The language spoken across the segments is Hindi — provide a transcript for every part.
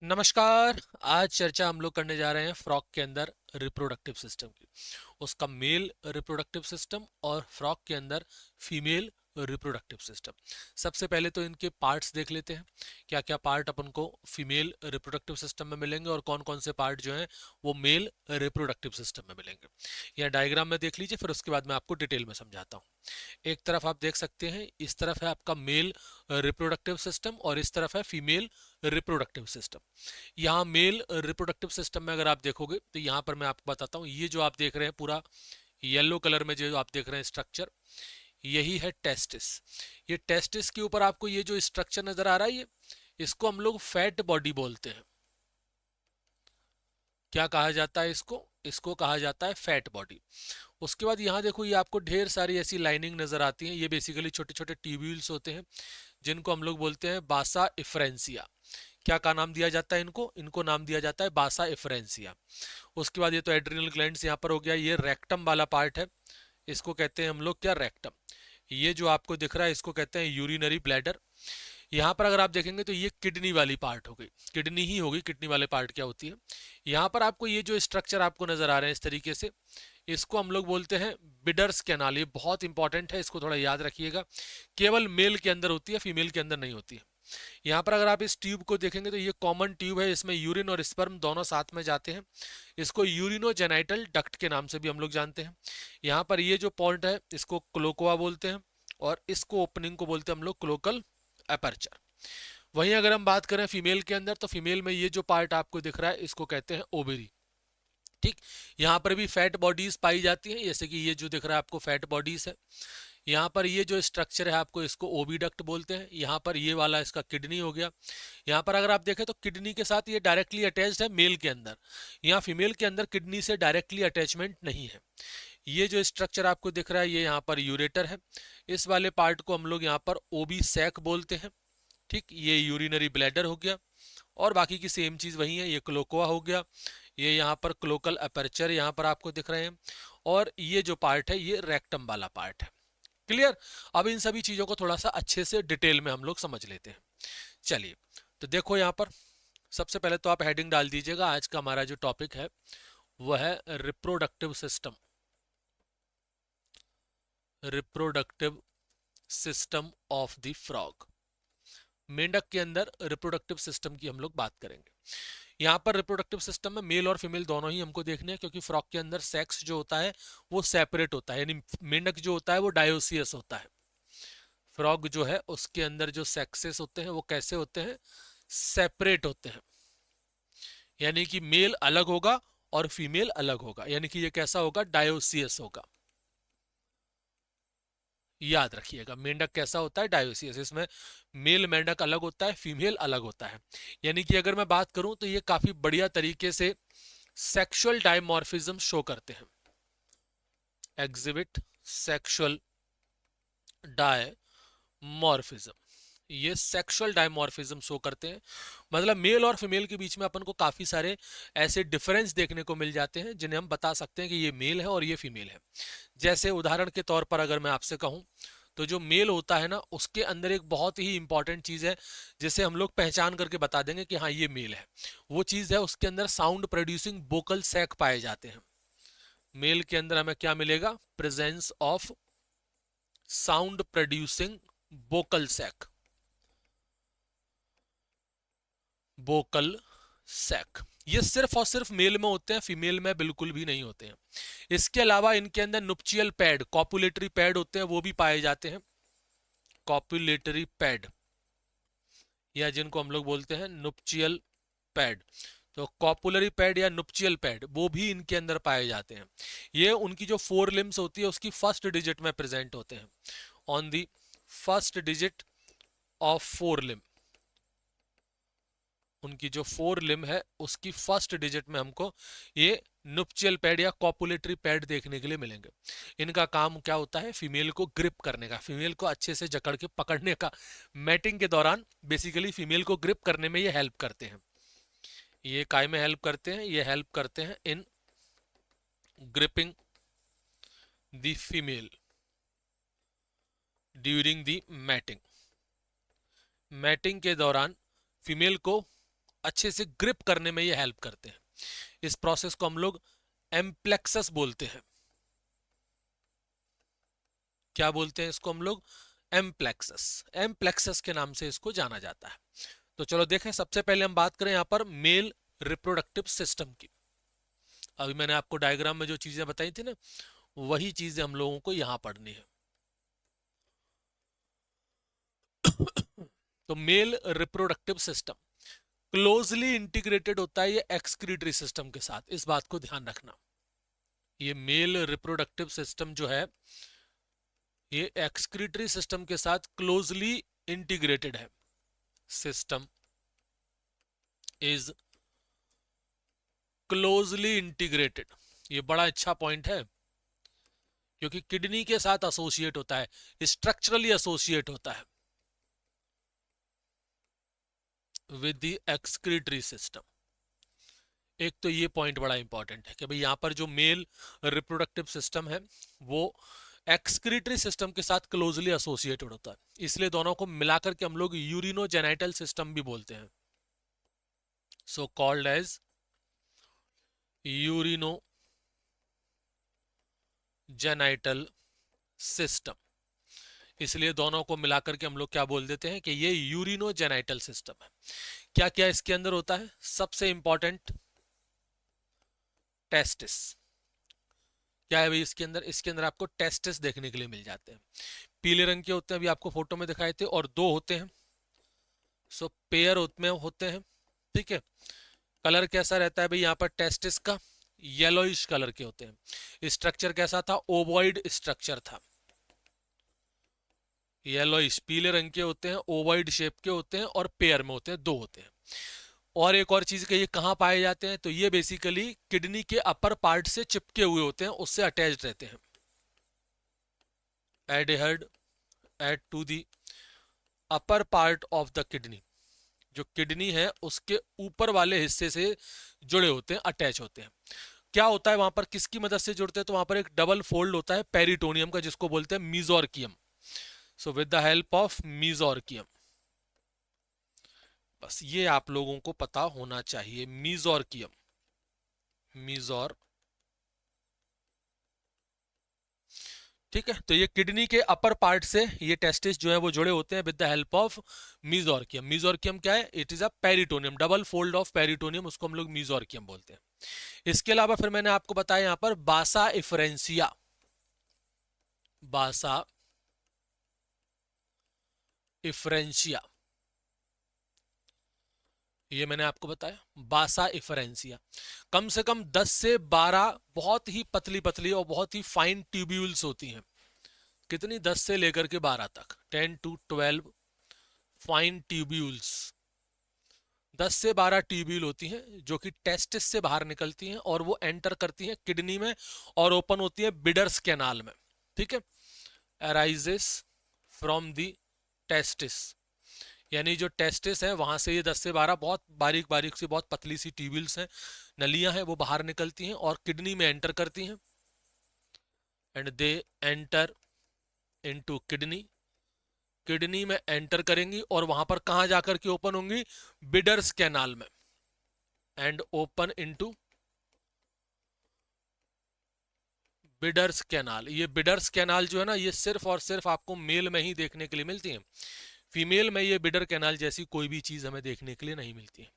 नमस्कार। आज चर्चा हम लोग करने जा रहे हैं फ्रॉग के अंदर रिप्रोडक्टिव सिस्टम की। उसका मेल रिप्रोडक्टिव सिस्टम और फ्रॉग के अंदर फीमेल रिप्रोडक्टिव सिस्टम। सबसे पहले तो इनके पार्ट्स देख लेते हैं, क्या क्या पार्ट अपन को फीमेल रिप्रोडक्टिव सिस्टम में मिलेंगे और कौन कौन से पार्ट जो हैं वो मेल रिप्रोडक्टिव सिस्टम में मिलेंगे। यह डायग्राम में देख लीजिए, फिर उसके बाद मैं आपको डिटेल में समझाता हूँ। एक तरफ आप देख सकते हैं, इस तरफ है आपका मेल रिप्रोडक्टिव सिस्टम और इस तरफ है फीमेल रिप्रोडक्टिव सिस्टम। यहाँ मेल रिप्रोडक्टिव सिस्टम में अगर आप देखोगे तो यहाँ पर मैं आपको बताता हूँ, ये जो आप देख रहे हैं पूरा येलो कलर में जो आप देख रहे हैं स्ट्रक्चर, यही है टेस्टिस। ये टेस्टिस के ऊपर आपको ये जो स्ट्रक्चर नजर आ रहा है, ये इसको हम लोग फैट बॉडी बोलते हैं। क्या कहा जाता है इसको? इसको कहा जाता है फैट बॉडी। उसके बाद यहाँ देखो, ये आपको ढेर सारी ऐसी लाइनिंग नजर आती हैं। ये बेसिकली छोटे छोटे ट्यूब्यूल्स होते हैं जिनको हम लोग बोलते हैं बासा इफ्रेंसिया। क्या का नाम दिया जाता है इनको? इनको नाम दिया जाता है बासा इफ्रेंसिया। उसके बाद ये तो एड्रिनल ग्लैंड्स यहाँ पर हो गया। ये रेक्टम वाला पार्ट है, इसको कहते हैं हम लोग क्या, रेक्टम। ये जो आपको दिख रहा है इसको कहते हैं यूरिनरी ब्लैडर। यहाँ पर अगर आप देखेंगे तो ये किडनी वाली पार्ट हो गई, किडनी ही होगी। किडनी वाले पार्ट क्या होती है? यहाँ पर आपको ये जो स्ट्रक्चर आपको नजर आ रहे हैं इस तरीके से, इसको हम लोग बोलते हैं बिडर्स कैनाल। ये बहुत इंपॉर्टेंट है, इसको थोड़ा याद रखिएगा। केवल मेल के अंदर होती है, फीमेल के अंदर नहीं होती है। यहाँ पर अगर आप इस ट्यूब को देखेंगे तो ये कॉमन ट्यूब है, इसमें यूरिन और स्पर्म दोनों साथ में जाते हैं। इसको यूरिनोजेनाइटल डक्ट के नाम से भी हम लोग जानते हैं। यहाँ पर ये जो पॉइंट है इसको क्लोकोआ बोलते हैं और इसको ओपनिंग को बोलते हैं हम लोग क्लोकल अपर्चर। वहीं अगर हम बात करें फीमेल के अंदर, तो फीमेल में ये जो पार्ट आपको दिख रहा है इसको कहते हैं ओवरी। ठीक, यहाँ पर भी फैट बॉडीज पाई जाती हैं, जैसे कि ये जो दिख रहा है आपको फैट बॉडीज है। यहाँ पर ये जो स्ट्रक्चर है आपको इसको ओविडक्ट बोलते हैं। यहाँ पर ये वाला इसका किडनी हो गया। यहाँ पर अगर आप देखें तो किडनी के साथ ये डायरेक्टली अटैच्ड है मेल के अंदर। यहाँ फीमेल के अंदर किडनी से डायरेक्टली अटैचमेंट नहीं है। ये जो स्ट्रक्चर आपको दिख रहा है ये यहाँ पर यूरेटर है। इस वाले पार्ट को हम लोग यहाँ पर ओबी सैक बोलते हैं। ठीक, ये यूरिनरी ब्लैडर हो गया और बाकी की सेम चीज वही है। ये क्लोकोआ हो गया, ये यहाँ पर क्लोकल अपर्चर यहाँ पर आपको दिख रहे हैं और ये जो पार्ट है ये रेक्टम वाला पार्ट है। क्लियर? अब इन सभी चीजों को थोड़ा सा अच्छे से डिटेल में हम लोग समझ लेते हैं। चलिए, तो देखो यहाँ पर सबसे पहले तो आप हेडिंग डाल दीजिएगा। आज का हमारा जो टॉपिक है वह है reproductive system. Reproductive system of the frog. मेंढक के अंदर रिप्रोडक्टिव सिस्टम की हम लोग बात करेंगे। यहाँ पर रिप्रोडक्टिव सिस्टम में मेल और फीमेल दोनों ही हमको देखने हैं, क्योंकि फ्रॉग के अंदर सेक्स जो होता है वो सेपरेट होता है, यानी मेंढक जो होता है वो डायोसियस होता है। फ्रॉग जो है उसके अंदर जो सेक्सेस होते हैं वो कैसे होते हैं? सेपरेट होते हैं, यानी कि मेल अलग होगा और फीमेल अलग होगा, यानी कि ये कैसा होगा? डायोसियस होगा। याद रखिएगा, मेंढक कैसा होता है? डायोसियस। इसमें मेल मेंढक अलग होता है, फीमेल अलग होता है। यानी कि अगर मैं बात करूं तो ये काफी बढ़िया तरीके से सेक्सुअल डायमॉर्फिज्म शो करते हैं। एग्जिबिट सेक्सुअल डायमॉर्फिज्म, ये सेक्सुअल डायमॉर्फिज्म शो करते हैं। मतलब मेल और फीमेल के बीच में अपन को काफी सारे ऐसे डिफरेंस देखने को मिल जाते हैं जिन्हें हम बता सकते हैं कि ये मेल है और ये फीमेल है। जैसे उदाहरण के तौर पर अगर मैं आपसे कहूं तो जो मेल होता है ना, उसके अंदर एक बहुत ही इंपॉर्टेंट चीज है जिसे हम लोग पहचान करके बता देंगे कि हाँ ये मेल है। वो चीज है उसके अंदर साउंड प्रोड्यूसिंग वोकल सैक पाए जाते हैं। मेल के अंदर हमें क्या मिलेगा? Presence of sound producing vocal sac, vocal sac. ये सिर्फ और सिर्फ मेल में होते हैं, फीमेल में बिल्कुल भी नहीं होते हैं। इसके अलावा इनके अंदर नुप्चियल पैड, कॉपुलेटरी पैड होते हैं, वो भी पाए जाते हैं। कॉपुलेटरी पैड, या जिनको हम लोग बोलते हैं नुप्चियल पैड। तो कॉपुलरी पैड या नुप्चियल पैड वो भी इनके अंदर पाए जाते हैं। ये उनकी जो फोर लिम्स होती है उसकी फर्स्ट डिजिट में प्रेजेंट होते हैं। On the first digit of fore limb, उनकी जो फोर लिम है उसकी फर्स्ट डिजिट में हमको ये नुप्चियल पैड या कॉपुलेटरी पैड देखने के लिए मिलेंगे। इनका काम क्या होता है? फीमेल को ग्रिप करने का, फीमेल को अच्छे से जकड़ के पकड़ने का। मैटिंग के दौरान बेसिकली फीमेल को ग्रिप करने में ये हेल्प करते हैं। ये काय में हेल्प करते हैं? ये हेल्प करते हैं in gripping the female during the mating. Mating के दौरान फीमेल को अच्छे से ग्रिप करने में ये हेल्प करते हैं। इस प्रोसेस को हम लोग एम्प्लेक्सस बोलते हैं। क्या बोलते हैं इसको हम लोग? एम्प्लेक्सस। एम्प्लेक्सस के नाम से इसको जाना जाता है। तो चलो देखें, सबसे पहले हम बात करें यहां पर मेल रिप्रोडक्टिव सिस्टम की। अभी मैंने आपको डायग्राम में जो चीजें बताई थी ना, वही चीजें हम लोगों को यहां पढ़नी है। तो male reproductive system closely integrated होता है ये एक्सक्रीटरी सिस्टम के साथ, इस बात को ध्यान रखना। ये मेल रिप्रोडक्टिव सिस्टम जो है ये एक्सक्रीटरी सिस्टम के साथ क्लोजली इंटीग्रेटेड है। System is closely integrated. ये बड़ा अच्छा पॉइंट है, क्योंकि किडनी के साथ एसोसिएट होता है, स्ट्रक्चरली एसोसिएट होता है विद द एक्सक्रीटरी सिस्टम। एक तो ये पॉइंट बड़ा इंपॉर्टेंट है कि भाई यहां पर जो मेल रिप्रोडक्टिव सिस्टम है वो एक्सक्रीटरी सिस्टम के साथ क्लोजली एसोसिएटेड होता है, इसलिए दोनों को मिलाकर के हम लोग यूरिनोजेनाइटल सिस्टम भी बोलते हैं। So called as urinogenital system. इसलिए दोनों को मिलाकर के हम लोग क्या बोल देते हैं कि ये यूरिनोजेनाइटल सिस्टम है। क्या क्या इसके अंदर होता है? सबसे इंपॉर्टेंट टेस्टिस। क्या है भाई इसके अंदर? इसके अंदर आपको टेस्टिस देखने के लिए मिल जाते हैं। पीले रंग के होते हैं, अभी आपको फोटो में दिखाए थे, और दो होते हैं। सो पेयर होते हैं, ठीक है। कलर कैसा रहता है भाई यहाँ पर टेस्टिस का? येलोइश कलर के होते हैं। स्ट्रक्चर कैसा था? ओवॉइड स्ट्रक्चर था। येलोइश पीले रंग के होते हैं, ओवॉइड शेप के होते हैं, और पेयर में होते हैं, दो होते हैं। और एक और चीज कि ये कहाँ पाए जाते हैं, तो ये बेसिकली किडनी के अपर पार्ट से चिपके हुए होते हैं, उससे अटैच्ड रहते हैं। Adhered at to the upper part of the kidney. जो किडनी है उसके ऊपर वाले हिस्से से जुड़े होते हैं, अटैच होते हैं। क्या होता है वहां पर, किसकी मदद से जुड़ते हैं? तो वहां पर एक डबल फोल्ड होता है पेरिटोनियम का, जिसको बोलते हैं mesorchium. So with the help of mesorchium, बस ये आप लोगों को पता होना चाहिए, मीजोरकियम। मीजोर, ठीक है। तो ये किडनी के अपर पार्ट से ये टेस्टिस जो है वो जुड़े होते हैं विद द हेल्प ऑफ मीजोरकियम। मीजोरकियम क्या है? It is a peritoneum, double fold of peritoneum, उसको हम लोग मीजोरकियम बोलते हैं। इसके अलावा फिर मैंने आपको बताया यहां पर बासा इफरेंसिया। बासा इफरेंशिया, ये मैंने आपको बताया बासा इफरेंसिया। कम से कम 10 से 12 बहुत ही पतली पतली और बहुत ही फाइन ट्यूब्यूल्स होती हैं। कितनी? 10 से लेकर के 12 तक, 10 to 12 फाइन ट्यूब्यूल्स। 10 से 12 ट्यूब्यूल होती हैं जो कि टेस्टिस से बाहर निकलती हैं और वो एंटर करती हैं किडनी में और ओपन होती है बिडर्स कैनाल में, ठीक है। अराइजेस फ्रॉम द टेस्टिस, यानी जो टेस्टिस है वहां से ये 10 से 12 बहुत बारीक बारीक सी, बहुत पतली सी ट्यूब्यूल्स हैं, नलियां हैं, वो बाहर निकलती हैं और किडनी में एंटर करती हैं। And they enter into kidney. Kidney में एंटर करेंगी और वहां पर कहां जाकर के ओपन होंगी? बिडर्स कैनाल में। And open into bidders canal. ये बिडर्स कैनाल जो है ना, ये सिर्फ और सिर्फ आपको मेल में ही देखने के लिए मिलती है। फीमेल में ये बिडर कैनाल जैसी कोई भी चीज हमें देखने के लिए नहीं मिलती है।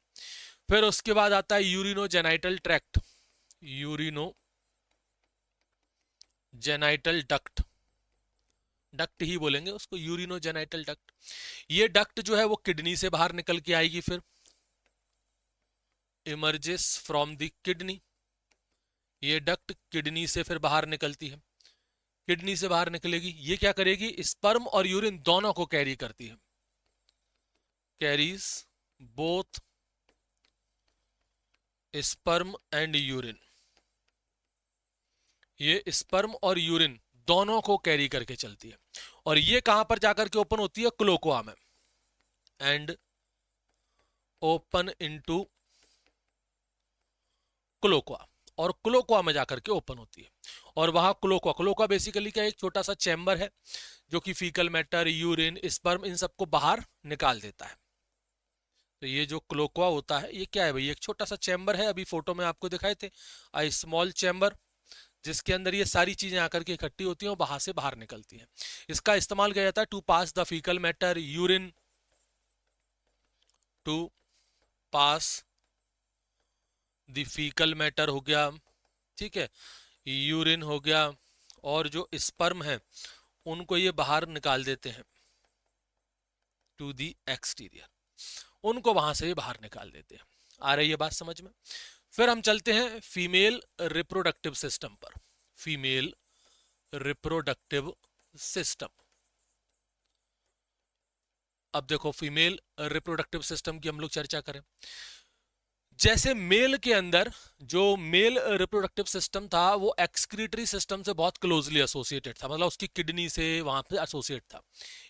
फिर उसके बाद आता है urinogenital tract, urinogenital duct, duct ही बोलेंगे उसको, यूरिनोजेनाइटल डक्ट। ये डक्ट जो है वो किडनी से बाहर निकल के आएगी, फिर इमर्जेस फ्रॉम द किडनी। ये डक्ट किडनी से फिर बाहर निकलती है। किडनी से बाहर निकलेगी, ये क्या करेगी? स्पर्म और यूरिन दोनों को कैरी करती है। Carries both sperm and urine. ये स्पर्म और यूरिन दोनों को कैरी करके चलती है। और ये कहां पर जाकर के ओपन होती है? क्लोकोआ में। एंड ओपन इनटू क्लोकोआ, और क्लोकोआ में जाकर के ओपन होती है। और वहां क्लोकोआ बेसिकली क्या, एक छोटा सा चैम्बर है जो कि फीकल मैटर, यूरिन, स्पर्म इन सबको बाहर निकाल देता है। तो ये जो क्लोक्वा होता है ये क्या है भाई, एक छोटा सा चैम्बर है, अभी फोटो में आपको दिखाए थे, आई स्मॉल चैम्बर, जिसके अंदर ये सारी चीजें आकर के इकट्ठी होती हैं और बाहर से बाहर निकलती हैं। इसका इस्तेमाल किया जाता है to pass the faecal matter, urine, to pass the faecal matter हो गया, ठीक है, यूरिन हो गया, और जो स्पर्म है उनको ये बाहर निकाल देते हैं टू दी एक्सटीरियर, उनको वहां से ये बाहर निकाल देते हैं। आ रही है बात समझ में? फिर हम चलते हैं फीमेल रिप्रोडक्टिव सिस्टम पर। Female reproductive system. अब देखो फीमेल रिप्रोडक्टिव सिस्टम की हम लोग चर्चा करें। जैसे मेल के अंदर जो मेल रिप्रोडक्टिव सिस्टम था वो एक्सक्रीटरी सिस्टम से बहुत क्लोजली एसोसिएटेड था, मतलब उसकी किडनी से वहां पे एसोसिएट था।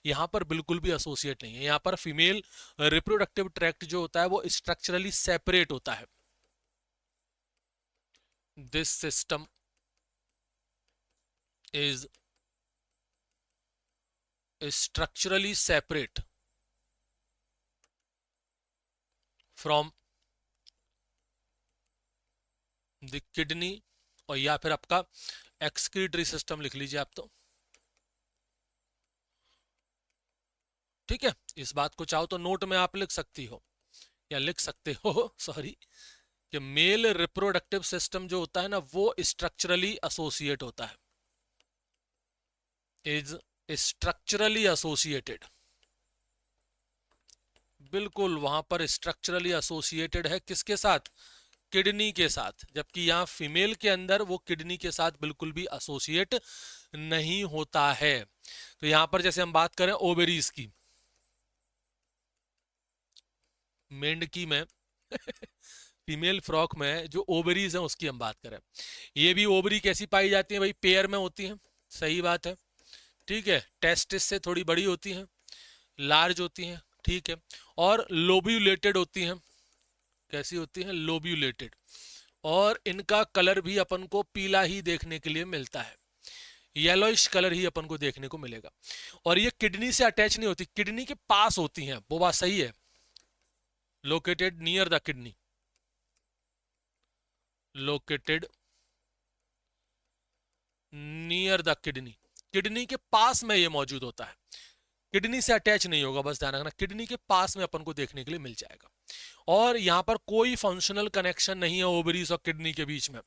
यहां पर बिल्कुल भी एसोसिएट नहीं है। यहां पर फीमेल रिप्रोडक्टिव ट्रैक्ट जो होता है वो स्ट्रक्चरली सेपरेट होता है। This system is structurally separate from the kidney, और या फिर आपका एक्सक्रीटरी सिस्टम लिख लीजिए आप तो, ठीक है। इस बात को चाहो तो नोट में आप लिख सकती हो या लिख सकते हो सॉरी, कि मेल रिप्रोडक्टिव सिस्टम जो होता है ना वो स्ट्रक्चरली एसोसिएट होता है, इज स्ट्रक्चरली एसोसिएटेड, बिल्कुल वहां पर स्ट्रक्चरली एसोसिएटेड है किसके साथ, किडनी के साथ। जबकि यहाँ फीमेल के अंदर वो किडनी के साथ बिल्कुल भी एसोसिएट नहीं होता है। तो यहां पर जैसे हम बात करें ओवेरीज की, मेंढकी में फीमेल फ्रॉक में जो ओवरीज हैं उसकी हम बात करें, ये भी ओवरी कैसी पाई जाती है भाई, पेयर में होती हैं, सही बात है, ठीक है। टेस्टिस से थोड़ी बड़ी होती हैं, लार्ज होती हैं, ठीक है, और लोब्यूलेटेड होती हैं। कैसी होती हैं, लोब्यूलेटेड, और इनका कलर भी अपन को पीला ही देखने के लिए मिलता है, येलोइश कलर ही अपन को देखने को मिलेगा। और ये किडनी से अटैच नहीं होती, किडनी के पास होती हैं, वो बात सही है, located near the kidney, located near the kidney, kidney के पास में ये मौजूद होता है, किडनी से अटैच नहीं होगा, बस ध्यान रखना, किडनी के पास में अपन को देखने के लिए मिल जाएगा। और यहां पर कोई फंक्शनल कनेक्शन नहीं है ओवरीज और किडनी के बीच में,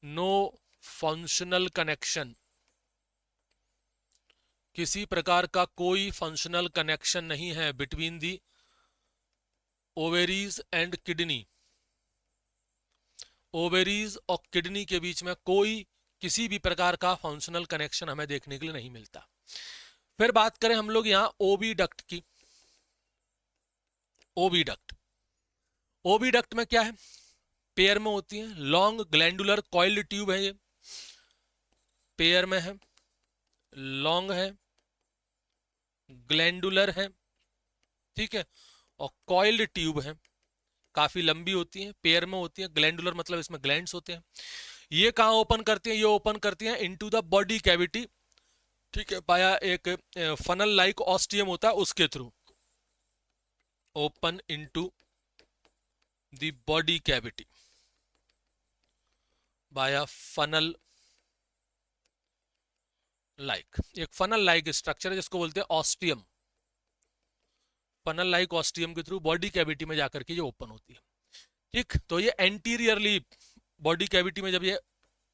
नो फंक्शनल कनेक्शन, किसी प्रकार का कोई फंक्शनल कनेक्शन नहीं है between the ovaries and kidney, ovaries और किडनी के बीच में कोई किसी भी प्रकार का फंक्शनल कनेक्शन हमें देखने के लिए नहीं मिलता। फिर बात करें हम लोग यहाँ ओविडक्ट की। ओविडक्ट, ओविडक्ट में क्या है, पेयर में होती है, लॉन्ग ग्लैंडुलर कॉइल्ड ट्यूब है, ये पेयर में है, लॉन्ग है, ग्लैंडुलर है, ठीक है, और कॉइल्ड ट्यूब है, काफी लंबी होती है, पेयर में होती है, ग्लैंडुलर मतलब इसमें ग्लैंड्स होते हैं। ये कहाँ ओपन करती है, ये ओपन करती है इनटू द बॉडी कैविटी, ठीक है, पाया एक फनल लाइक ऑस्टियम होता है उसके through, open into the body cavity बाया फनल लाइक, एक फनल लाइक स्ट्रक्चर है जिसको बोलते हैं ऑस्टियम, फनल लाइक ऑस्टियम के थ्रू बॉडी कैविटी में जाकर के ये ओपन होती है, ठीक। तो ये एंटीरियरली बॉडी कैविटी में जब ये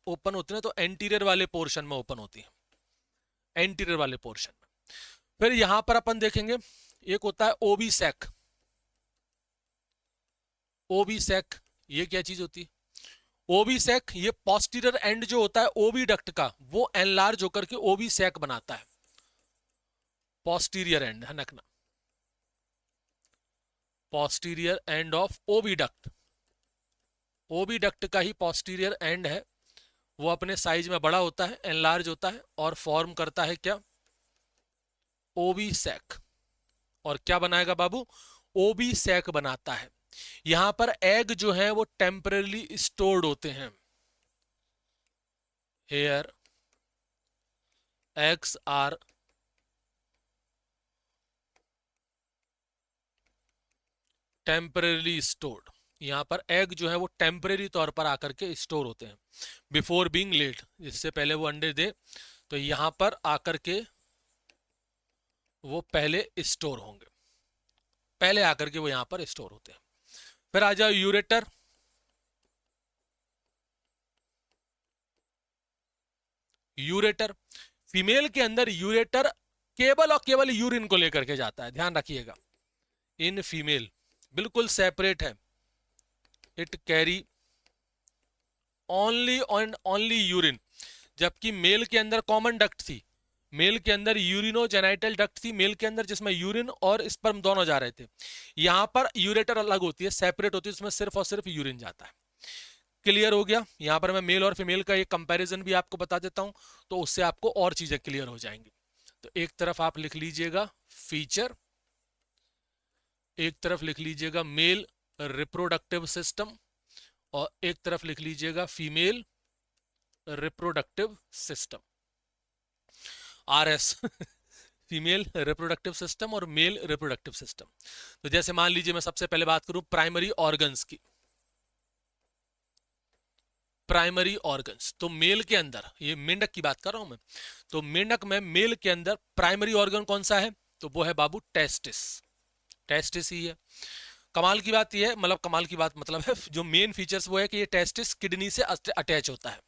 ओपन होती है तो एंटीरियर वाले पोर्शन में ओपन होती है, एंटीरियर वाले पोर्शन में। फिर यहां पर अपन देखेंगे एक होता है ओबी सैक, ओबी सैक ये क्या चीज होती है, ओबी सैक ये पोस्टीरियर एंड जो होता है ओबी डक्ट का वो एनलार्ज होकर के ओबी सैक बनाता है, पोस्टीरियर एंड है नकना, posterior end of oviduct, oviduct का ही पोस्टीरियर एंड है, वो अपने साइज में बड़ा होता है, एनलार्ज होता है और फॉर्म करता है क्या, ओवी सैक। और क्या बनाएगा बाबू, ओवी सैक बनाता है। यहां पर एग जो है वो टेम्परली स्टोर्ड होते हैं, here eggs are temporarily stored, यहाँ पर एग जो है वो टेम्परेरी तौर पर आकर के स्टोर होते हैं बिफोर बीइंग लेड, इससे पहले वो अंडे दे तो यहाँ पर आकर के वो पहले स्टोर होंगे, पहले आकर के वो यहाँ पर स्टोर होते हैं। फिर आ जाओ यूरेटर। यूरेटर, फीमेल के अंदर यूरेटर केवल और केवल यूरिन को लेकर के जाता है, ध्यान रखिएगा। इन फीमेल बिल्कुल सेपरेट है, it carry only and only urine, जबकि मेल के अंदर कॉमन डक्ट थी, मेल के अंदर यूरिनोजेनाइटल डक्ट थी, मेल के अंदर जिसमें यूरिन और स्पर्म दोनों जा रहे थे। यहां पर यूरेटर अलग होती है, सेपरेट होती है, उसमें सिर्फ और सिर्फ यूरिन जाता है। क्लियर हो गया? यहां पर मैं मेल और फीमेल का एक कंपैरिजन भी आपको बता देता हूं, तो उससे आपको और चीजें क्लियर हो जाएंगी। तो एक तरफ आप लिख लीजिएगा फीचर, एक तरफ लिख लीजिएगा मेल रिप्रोडक्टिव सिस्टम, और एक तरफ लिख लीजिएगा female reproductive system, RS. Female reproductive system और मेल रिप्रोडक्टिव सिस्टम। तो जैसे मान लीजिए मैं सबसे पहले बात करूं प्राइमरी ऑर्गन्स की, प्राइमरी ऑर्गन्स, तो मेल के अंदर, ये मेंढक की बात कर रहा हूं मैं, तो मेंढक में मेल के अंदर प्राइमरी ऑर्गन कौन सा है? तो वो है बाबू टेस्टिस, टेस्टिस ही है। कमाल की बात ये है, मतलब कमाल की बात मतलब है जो मेन फीचर्स वो है कि ये टेस्टिस किडनी से अटैच होता है,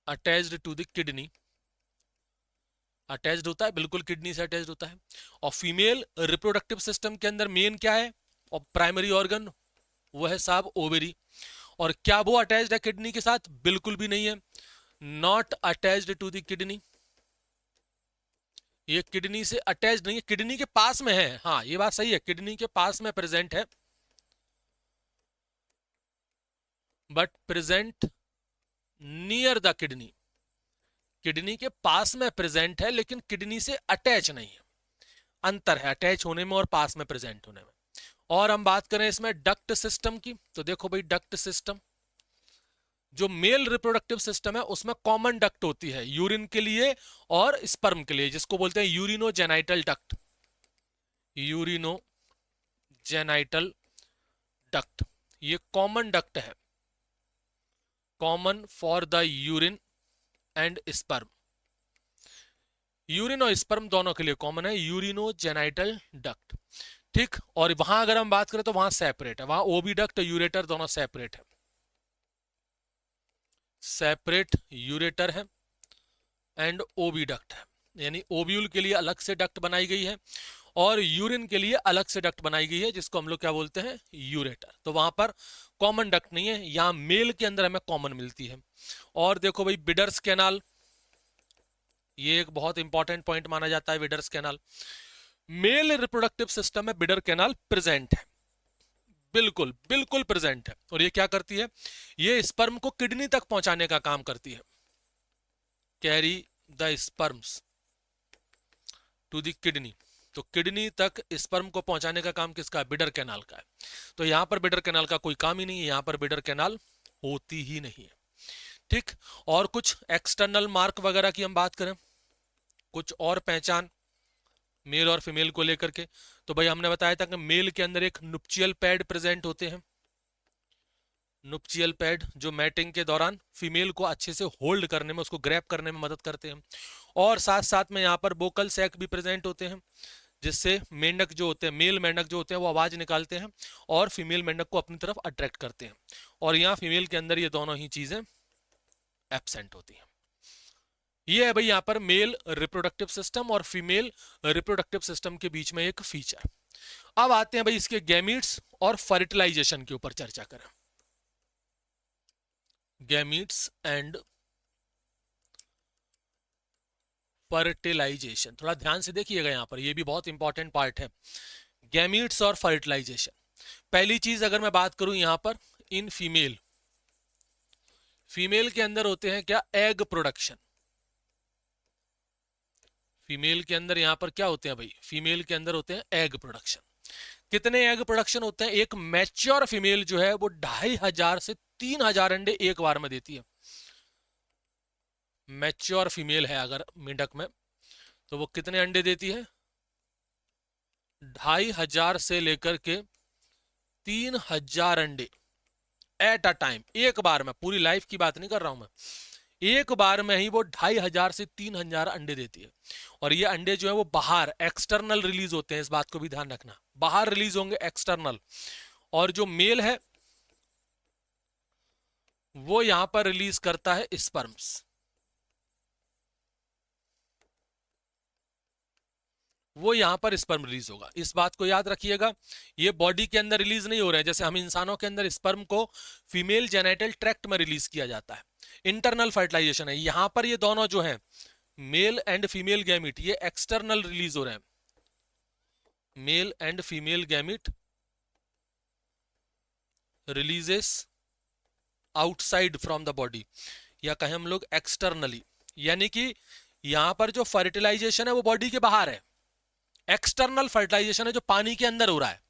attached to the kidney, attached होता है, बिल्कुल किडनी से अटैच्ड होता है। और फीमेल रिप्रोडक्टिव सिस्टम के अंदर मेन क्या है और प्राइमरी ऑर्गन, वो है साहब ओवेरी। और क्या वो अटैच्ड है किडनी के साथ? बिल्कुल भी नहीं है, not attached to the kidney, ये किडनी से अटैच्ड नहीं है, किडनी के पास में है, हाँ ये बात सही है, किडनी के पास में प्रेजेंट है, but present near the kidney, kidney के पास में प्रेजेंट है लेकिन किडनी से अटैच नहीं है, अंतर है अटैच होने में और पास में प्रेजेंट होने में। और हम बात करें इसमें डक्ट सिस्टम की, तो देखो भाई डक्ट सिस्टम, जो मेल रिप्रोडक्टिव सिस्टम है उसमें कॉमन डक्ट होती है यूरिन के लिए और स्पर्म के लिए, जिसको बोलते हैं यूरिनोजेनाइटल डक्ट, यूरिनोजेनाइटल डक्ट, ये कॉमन डक्ट है, common for the urine and sperm, urine और स्पर्म दोनों के लिए कॉमन है यूरिनोजेनाइटल डक्ट, ठीक। और वहां अगर हम बात करें तो वहां सेपरेट है, वहां ओबी डक्ट यूरेटर दोनों सेपरेट है, सेपरेट यूरेटर है एंड ओबी डक्ट है, यानी ओव्यूल के लिए अलग से डक्ट बनाई गई है और यूरिन के लिए अलग से डक्ट बनाई गई है, जिसको हम लोग क्या बोलते हैं? यूरेटर। तो वहां पर कॉमन डक्ट नहीं है, यहां मेल के अंदर हमें कॉमन मिलती है। और देखो भाई बिडर्स कैनाल, ये एक बहुत इंपॉर्टेंट पॉइंट माना जाता है, bidders canal, male reproductive system में बिडर कैनाल प्रेजेंट है, बिल्कुल बिल्कुल प्रेजेंट है। और ये क्या करती है? ये स्पर्म को किडनी तक पहुंचाने का काम करती है, carry the sperms to the kidney, तो किडनी तक स्पर्म को पहुंचाने का काम किसका है? बिडर कैनाल का है। तो यहां पर बिडर कैनाल का कोई काम ही नहीं है, यहां पर बिडर कैनाल होती ही नहीं है, ठीक। और कुछ एक्सटर्नल मार्क वगैरह की हम बात करें, कुछ और पहचान मेल और फीमेल को लेकर के, तो भाई हमने बताया था कि मेल के अंदर एक नुप्चियल पैड प्रेजेंट होते हैं, नुप्चियल पैड जो मैटिंग के दौरान फीमेल को अच्छे से होल्ड करने में, उसको ग्रैब करने में मदद करते हैं। और साथ साथ में यहाँ पर बोकल सैक भी प्रेजेंट होते हैं, जिससे मेंढक जो होते हैं, मेल मेंढक जो होते हैं वो आवाज निकालते हैं और फीमेल मेंढक को अपनी तरफ अट्रैक्ट करते हैं। और यहाँ फीमेल के अंदर ये दोनों ही चीजें एब्सेंट होती हैं। ये है भाई यहाँ पर मेल रिप्रोडक्टिव सिस्टम और फीमेल रिप्रोडक्टिव सिस्टम के बीच में एक फीचर। अब आते हैं भाई इसके गैमीट्स और फर्टिलाइजेशन के ऊपर चर्चा करें। गैमीट्स एंड फर्टिलाइजेशन, थोड़ा ध्यान से देखिएगा यहाँ पर, ये भी बहुत इंपॉर्टेंट पार्ट है, गैमीट्स और फर्टिलाइजेशन। पहली चीज अगर मैं बात करूं यहाँ पर इन फीमेल, फीमेल के अंदर होते हैं क्या? एग प्रोडक्शन, फीमेल के अंदर यहाँ पर क्या होते हैं भाई? फीमेल के अंदर होते हैं एग प्रोडक्शन। कितने एग प्रोडक्शन होते हैं? एक मैच्योर फीमेल जो है वो 2500 से 3000 अंडे एक बार में देती है, मैच्योर फीमेल है अगर मेंढक में, तो वो कितने अंडे देती है? 2,500 से लेकर के 3,000 अंडे एट अ टाइम, एक बार में, पूरी लाइफ की बात नहीं कर रहा हूं मैं, एक बार में ही वो 2,500 से 3,000 अंडे देती है। और ये अंडे जो है वो बाहर एक्सटर्नल रिलीज होते हैं, इस बात को भी ध्यान रखना, बाहर रिलीज होंगे एक्सटर्नल। और जो मेल है वो यहां पर रिलीज करता है स्पर्म्स। वो यहां पर स्पर्म रिलीज होगा, इस बात को याद रखिएगा। ये बॉडी के अंदर रिलीज नहीं हो रहा है, जैसे हम इंसानों के अंदर स्पर्म को फीमेल जेनेटल ट्रैक्ट में रिलीज किया जाता है, इंटरनल फर्टिलाइजेशन है। यहां पर ये दोनों जो है मेल एंड फीमेल गैमिट, ये एक्सटर्नल रिलीज हो रहे हैं, male and female gamete releases outside from the body, या कहें हम लोग एक्सटर्नली, यानी कि यहां पर जो फर्टिलाइजेशन है वो बॉडी के बाहर है, एक्सटर्नल फर्टिलाइजेशन है जो पानी के अंदर हो रहा है।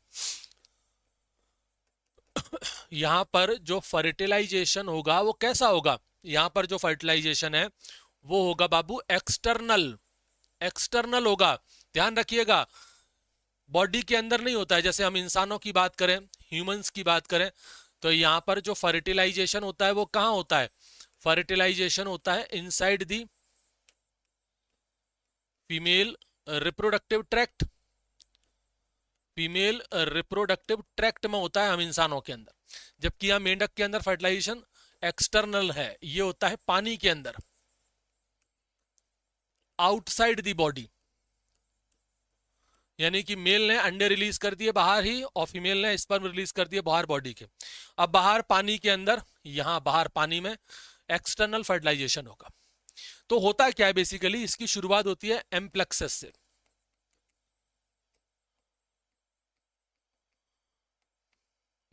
यहां पर जो फर्टिलाइजेशन होगा वो कैसा होगा, यहां पर जो फर्टिलाइजेशन है वो होगा बाबू एक्सटर्नल, एक्सटर्नल होगा, ध्यान रखिएगा। बॉडी के अंदर नहीं होता है, जैसे हम इंसानों की बात करें, ह्यूमंस की बात करें, तो यहां पर जो फर्टिलाइजेशन होता है वो कहां होता है, फर्टिलाइजेशन होता है inside the female reproductive tract, female reproductive tract में होता है हम इंसानों के अंदर, जबकि यहां मेंढक के अंदर फर्टिलाइजेशन एक्सटर्नल है, ये होता है पानी के अंदर, आउटसाइड दी बॉडी। यानी कि मेल ने अंडे रिलीज कर दिए बाहर ही और फीमेल ने स्पर्म रिलीज कर दिए बाहर बॉडी के। अब बाहर पानी के अंदर, यहां बाहर पानी में एक्सटर्नल फर्टिलाइजेशन होगा। तो होता क्या है बेसिकली, इसकी शुरुआत होती है एम्प्लेक्सस से।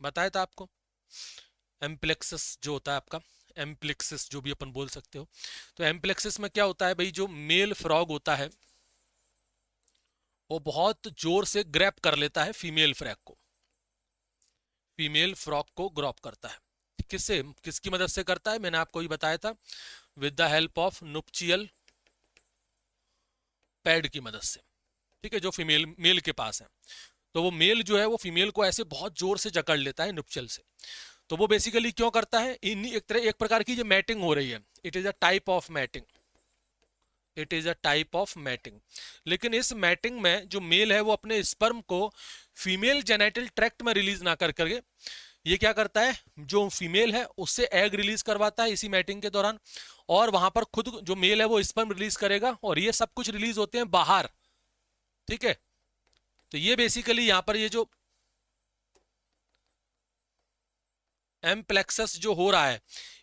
बताया था आपको, एम्प्लेक्सस जो होता है आपका, एम्प्लेक्सस जो भी अपन बोल सकते हो। तो एम्प्लेक्सस में क्या होता है भाई, जो मेल फ्रॉग होता है वो बहुत जोर से ग्रैप कर लेता है फीमेल फ्रैग को, फीमेल फ्रॉग को ग्रॉप करता है। किससे, किसकी मदद से करता है, मैंने आपको ही बताया था, with the help of nuptial pad की मदद से, ठीक है, जो फीमेल मेल के पास है। तो वो मेल जो है वो फीमेल को ऐसे बहुत जोर से जकड़ लेता है नुप्चियल से। तो वो बेसिकली क्यों करता है, इन एक प्रकार की जो मैटिंग हो रही है, it is a type of mating, it is a type of mating. लेकिन इस मैटिंग में जो मेल है वो अपने स्पर्म को फीमेल जेनेटल ट्रैक्ट में रिलीज ना कर करके ये क्या करता है, जो फीमेल है उससे एग रिलीज करवाता है इसी मैटिंग के दौरान, और वहां पर खुद जो मेल है वो स्पर्म रिलीज करेगा, और ये सब कुछ रिलीज होते हैं बाहर, ठीक है। तो ये बेसिकली यहां पर ये जो एम्प्लेक्सस जो हो रहा है,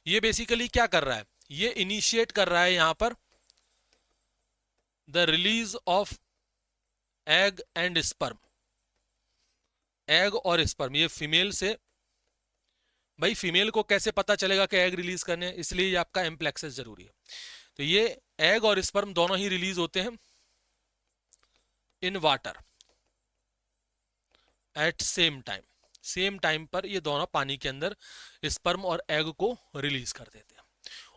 ये बेसिकली क्या कर रहा है, ये इनिशिएट कर रहा है यहां पर the release of egg and sperm, egg और स्पर्म, ये फीमेल से, भाई फीमेल को कैसे पता चलेगा कि एग रिलीज करने हैं, इसलिए ये आपका एम्प्लेक्सस जरूरी है। तो ये एग और स्पर्म दोनों ही रिलीज होते हैं in water at same time, same time पर ये दोनों पानी के अंदर स्पर्म और एग को रिलीज कर देते हैं।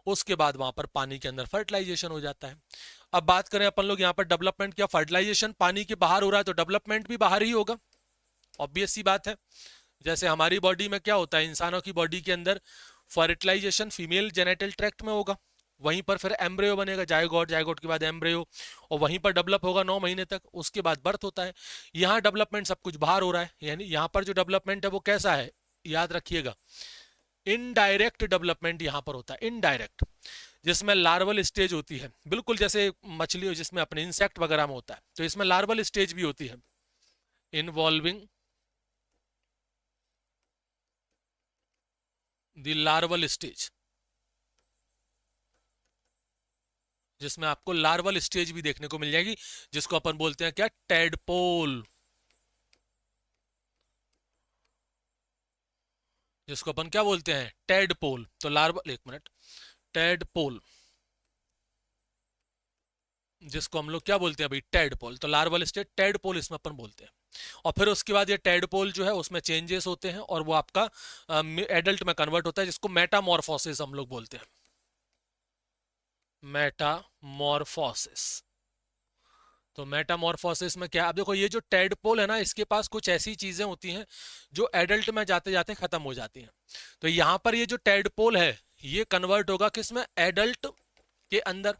उसके बाद वहां पर पानी के अंदर फर्टिलाइजेशन हो जाता है। अब बात करें अपन लोग यहाँ पर डेवलपमेंट, क्या फर्टिलाइजेशन पानी के बाहर हो रहा है तो डेवलपमेंट भी बाहर ही होगा, ऑब्वियस सी बात है। जैसे हमारी बॉडी में क्या होता है, इंसानों की बॉडी के अंदर फर्टिलाइजेशन फीमेल जेनेटल ट्रैक्ट में होगा, वहीं पर फिर एम्ब्रियो बनेगा, जायगोट, जायगोट के बाद एम्ब्रियो, और वहीं पर डेवलप होगा 9 महीने तक, उसके बाद बर्थ होता है। यहाँ डेवलपमेंट सब कुछ बाहर हो रहा है, यानी यहाँ पर जो डेवलपमेंट है वो कैसा है, याद रखिएगा, इनडायरेक्ट डेवलपमेंट यहाँ पर होता है, इनडायरेक्ट, जिसमें लार्वल स्टेज होती है, बिल्कुल जैसे मछली जिसमें अपने इंसेक्ट वगैरह में होता है, तो इसमें लार्वल स्टेज भी होती है, इन्वॉल्विंग द लार्वल स्टेज, जिसमें आपको लार्वल स्टेज भी देखने को मिल जाएगी, जिसको अपन बोलते हैं क्या, टेडपोल, जिसको अपन क्या बोलते हैं, टेडपोल। तो लार्वल, एक मिनट, टेडपोल, जिसको हम लोग क्या बोलते हैं भाई, टेडपोल, तो लार्वल स्टेज टेडपोल इसमें अपन बोलते हैं। और फिर उसके बाद ये टेडपोल जो है उसमें चेंजेस होते हैं और वो आपका एडल्ट में कन्वर्ट होता है, जिसको मेटामॉर्फोसिस हम लोग बोलते हैं, मेटामॉर्फोसिस। तो मेटामॉर्फोसिस में क्या, अब देखो ये जो टेडपोल है ना, इसके पास कुछ ऐसी चीजें होती हैं जो एडल्ट में जाते जाते खत्म हो जाती हैं। तो यहाँ पर ये जो टेडपोल है ये कन्वर्ट होगा किसमें, एडल्ट के अंदर।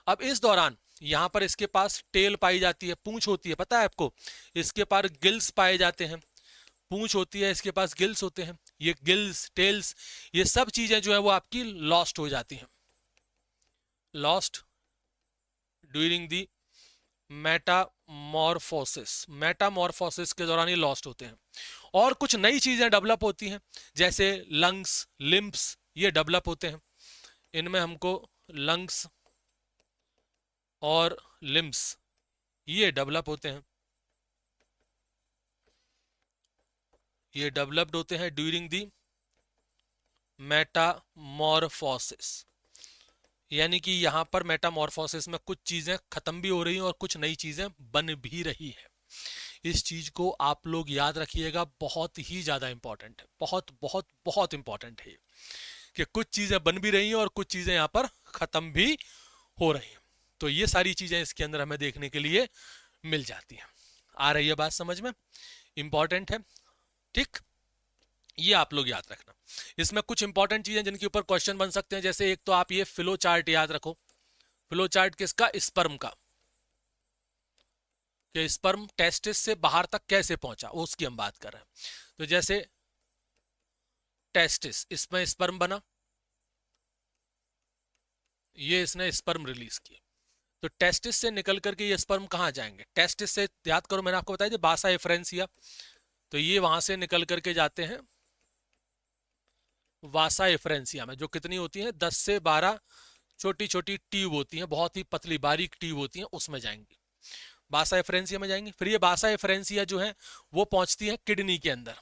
अब इस दौरान यहाँ पर इसके पास टेल पाई जाती है, पूंछ होती है, पता है आपको, इसके पास गिल्स पाए जाते हैं, पूंछ होती है, इसके पास गिल्स होते हैं। ये गिल्स, टेल्स, ये सब चीजें जो है वो आपकी लॉस्ट हो जाती हैं, lost during the Metamorphosis. Metamorphosis के दौरान ये लॉस्ट होते हैं और कुछ नई चीजें डेवलप होती हैं, जैसे लंग्स, लिम्फ्स, ये डेवलप होते हैं। इनमें हमको लंग्स और लिम्स ये डेवलप होते हैं, ये डेवलप्ड होते हैं ड्यूरिंग दी मेटामॉर्फोसिस। यानी कि यहां पर मेटामॉर्फोसिस में कुछ चीजें खत्म भी हो रही हैं और कुछ नई चीजें बन भी रही है। इस चीज को आप लोग याद रखिएगा, बहुत ही ज्यादा इंपॉर्टेंट है, बहुत बहुत बहुत इंपॉर्टेंट है ये, कि कुछ चीजें बन भी रही हैं और कुछ चीजें यहां पर खत्म भी हो रही हैं। तो ये सारी चीजें इसके अंदर हमें देखने के लिए मिल जाती हैं। आ रही है बात समझ में, इंपॉर्टेंट है, ठीक। ये आप लोग याद रखना। इसमें कुछ इंपॉर्टेंट चीजें जिनके ऊपर क्वेश्चन बन सकते हैं, जैसे एक तो आप ये फ्लो चार्ट याद रखो। फ्लो चार्ट किसका, स्पर्म का, कि स्पर्म टेस्टिस से बाहर तक कैसे पहुंचा, उसकी हम बात कर रहे हैं। तो जैसे टेस्टिस, इसमें स्पर्म बना, ये इसने स्पर्म रिलीज किया, तो टेस्टिस से निकल करके ये स्पर्म कहां जाएंगे, टेस्टिस से, याद करो मैंने आपको बताया बासा एफरेंसिया, तो ये वहां से निकल करके जाते हैं वासा एफरेंसिया में, जो कितनी होती है, 10 से 12 छोटी छोटी ट्यूब होती हैं, बहुत ही पतली बारीक ट्यूब होती हैं, उसमें जाएंगी, बासा एफरेंसिया में जाएंगी। फिर ये बासा एफरेंसिया जो है वो पहुंचती है किडनी के अंदर,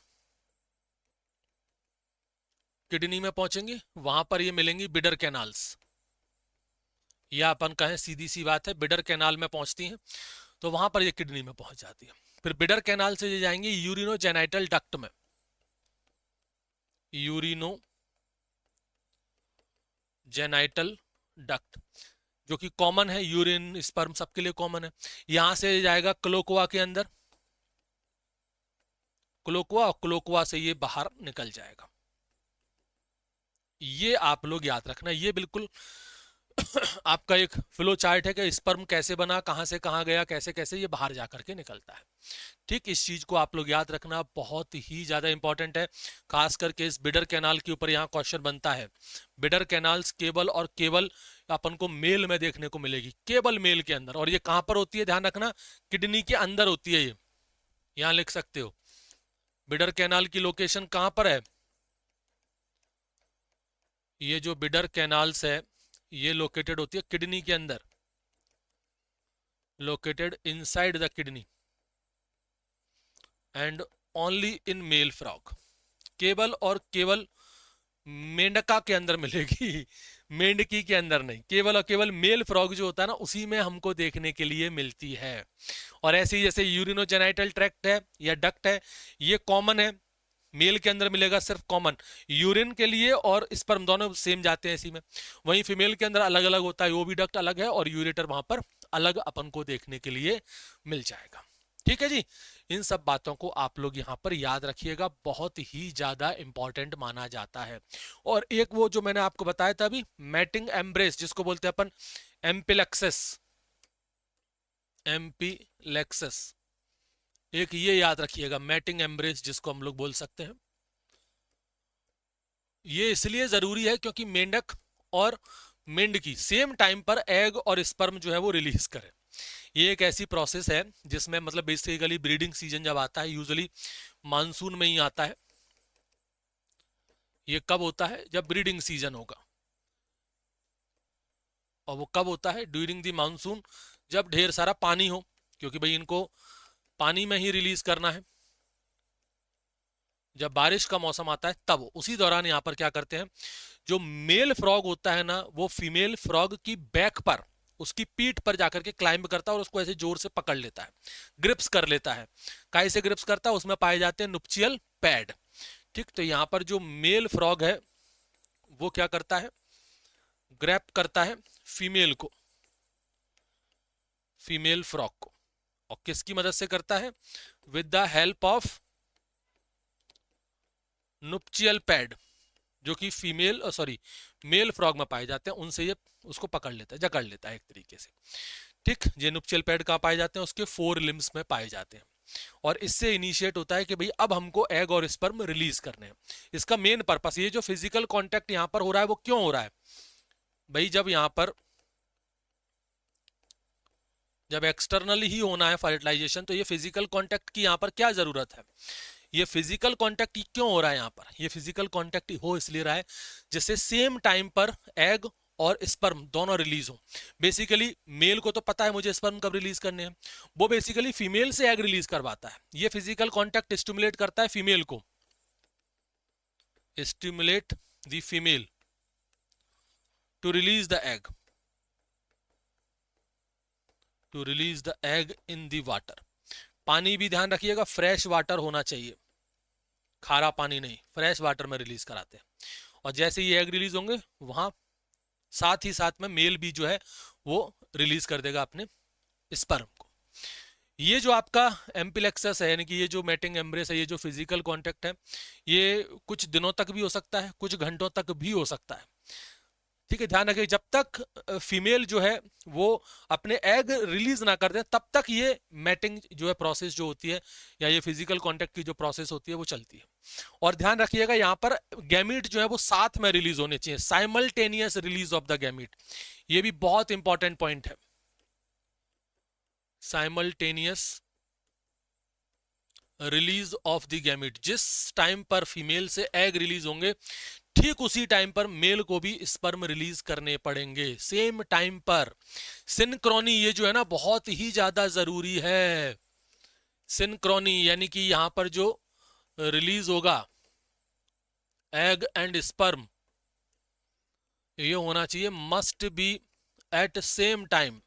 किडनी में पहुंचेंगी, वहां पर ये मिलेंगी बिडर कैनाल्स, या अपन कहें सीधी सी बात है बिडर कैनाल में पहुंचती हैं, तो वहां पर ये किडनी में पहुंच जाती है। फिर बिडर कैनाल से ये जाएंगी यूरिनो जेनाइटल डक्ट में, यूरिनो जेनाइटल डक्ट, जो कि कॉमन है, यूरिन स्पर्म सबके लिए कॉमन है। यहां से जाएगा क्लोकुआ के अंदर, क्लोकुआ, और क्लोकुआ से ये बाहर निकल जाएगा। ये आप लोग याद रखना, ये बिल्कुल आपका एक फ्लो चार्ट है कि स्पर्म कैसे बना, कहां से कहां गया, कैसे कैसे ये बाहर जाकर के निकलता है, ठीक। इस चीज को आप लोग याद रखना, बहुत ही ज्यादा इंपॉर्टेंट है, खास करके इस बिडर कैनाल के ऊपर यहाँ क्वेश्चन बनता है। बिडर कैनाल्स केवल और केवल अपन को मेल में देखने को मिलेगी, केवल मेल के अंदर, और ये कहां पर होती है ध्यान रखना, किडनी के अंदर होती है। ये यहां लिख सकते हो, बिडर कैनाल की लोकेशन कहां पर है, ये जो बिडर कैनाल्स है ये लोकेटेड होती है किडनी के अंदर, located inside the kidney and only in male frog, केवल और केवल मेंढका के अंदर मिलेगी, मेंढकी के अंदर नहीं, केवल और केवल मेल फ्रॉग जो होता है ना उसी में हमको देखने के लिए मिलती है। और ऐसे ही जैसे यूरिनोजेनाइटल ट्रैक्ट है या डक्ट है, ये कॉमन है, मेल के अंदर मिलेगा सिर्फ कॉमन, यूरिन के लिए और स्पर्म दोनों सेम जाते हैं इसी में। वहीं फीमेल के अंदर अलग अलग होता है, वो भी डक्ट अलग है और यूरेटर वहां पर अलग अपन को देखने के लिए मिल जाएगा, ठीक है जी। इन सब बातों को आप लोग यहाँ पर याद रखिएगा, बहुत ही ज्यादा इंपॉर्टेंट माना जाता है। और एक वो जो मैंने आपको बताया था अभी, मैटिंग एम्ब्रेस जिसको बोलते हैं अपन, एम्पिलेक्सिस, एम्पिलेक्सिस, एक ये याद रखिएगा, मैटिंग एम्ब्रेस जिसको हम लोग बोल सकते हैं। ये इसलिए जरूरी है क्योंकि मेंढक और मेंढकी सेम टाइम पर एग और स्पर्म जो है वो रिलीज करे। ये एक ऐसी प्रोसेस है जिसमें मतलब बेसिकली ब्रीडिंग सीजन जब आता है, यूजुअली मानसून में ही आता है। ये कब होता है, जब ब्रीडिंग सीजन होगा, और वो कब होता है, ड्यूरिंग दी मानसून, जब ढेर सारा पानी हो, क्योंकि भाई इनको पानी में ही रिलीज करना है। जब बारिश का मौसम आता है तब, उसी दौरान यहाँ पर क्या करते हैं, जो मेल फ्रॉग होता है ना वो फीमेल फ्रॉग की बैक पर, उसकी पीठ पर जाकर के क्लाइंब करता है और उसको ऐसे जोर से पकड़ लेता है, ग्रिप्स कर लेता है। काहे से ग्रिप्स करता है, उसमें पाए जाते हैं नुप्चियल पैड, ठीक। तो यहाँ पर जो मेल फ्रॉग है वो क्या करता है, ग्रैप करता है फीमेल को, फीमेल फ्रॉग को। और किसकी मदद से करता है? With the help of nuptial pad, जो कि फीमेल सॉरी मेल फ्रॉग में पाए जाते हैं, उनसे ये उसको पकड़ लेता है, जकड़ लेता है एक तरीके से। ठीक, ये नुप्चियल पैड कहाँ पाए जाते हैं? उसके 4 लिम्स में पाए जाते हैं। और इससे इनिशिएट होता है कि भाई अब हमको एग और स्पर्म रिलीज करने हैं। इसका मेन पर्पस, ये जो फिजिकल कांटेक्ट यहाँ पर हो रहा है वो क्यों हो रहा है भाई? जब यहाँ पर जब एक्सटर्नली ही होना है फर्टिलाइजेशन, तो ये फिजिकल कांटेक्ट की यहाँ पर क्या जरूरत है? ये फिजिकल कांटेक्ट क्यों हो रहा है यहाँ पर? ये फिजिकल कांटेक्ट हो इसलिए रहा है जिससे सेम टाइम पर एग और स्पर्म दोनों रिलीज हो। बेसिकली मेल को तो पता है मुझे स्पर्म कब रिलीज करने हैं, वो बेसिकली फीमेल से एग रिलीज करवाता है। ये फिजिकल कांटेक्ट स्टिमुलेट करता है फीमेल को, stimulate the female to release the egg, to release the egg in the water. पानी भी ध्यान रखिएगा, फ्रेश वाटर होना चाहिए, खारा पानी नहीं, फ्रेश वाटर में रिलीज कराते हैं। और जैसे ये एग रिलीज होंगे वहां साथ ही साथ में मेल भी जो है वो रिलीज कर देगा अपने स्पर्म को। ये जो आपका एम्पिलेक्सस है, यानी कि ये जो मैटिंग एम्ब्रेस है, ये जो फिजिकल कांटेक्ट है, ये कुछ दिनों तक भी हो सकता है, कुछ घंटों तक भी हो सकता है। ठीक है, ध्यान रखिए, जब तक फीमेल जो है वो अपने एग रिलीज ना कर दे तब तक ये मैटिंग जो है प्रोसेस जो होती है, या ये फिजिकल कांटेक्ट की जो प्रोसेस होती है वो चलती है। और ध्यान रखिएगा यहाँ पर गैमीट जो है वो साथ में रिलीज होने चाहिए, simultaneous release of the gamete. ये भी बहुत इंपॉर्टेंट पॉइंट है, simultaneous release of the gamete. जिस टाइम पर फीमेल से एग रिलीज होंगे ठीक उसी टाइम पर मेल को भी स्पर्म रिलीज करने पड़ेंगे, सेम टाइम पर। सिनक्रोनी ये जो है ना बहुत ही ज्यादा जरूरी है। सिनक्रोनी यानी कि यहां पर जो रिलीज होगा एग एंड स्पर्म, ये होना चाहिए must be at same time,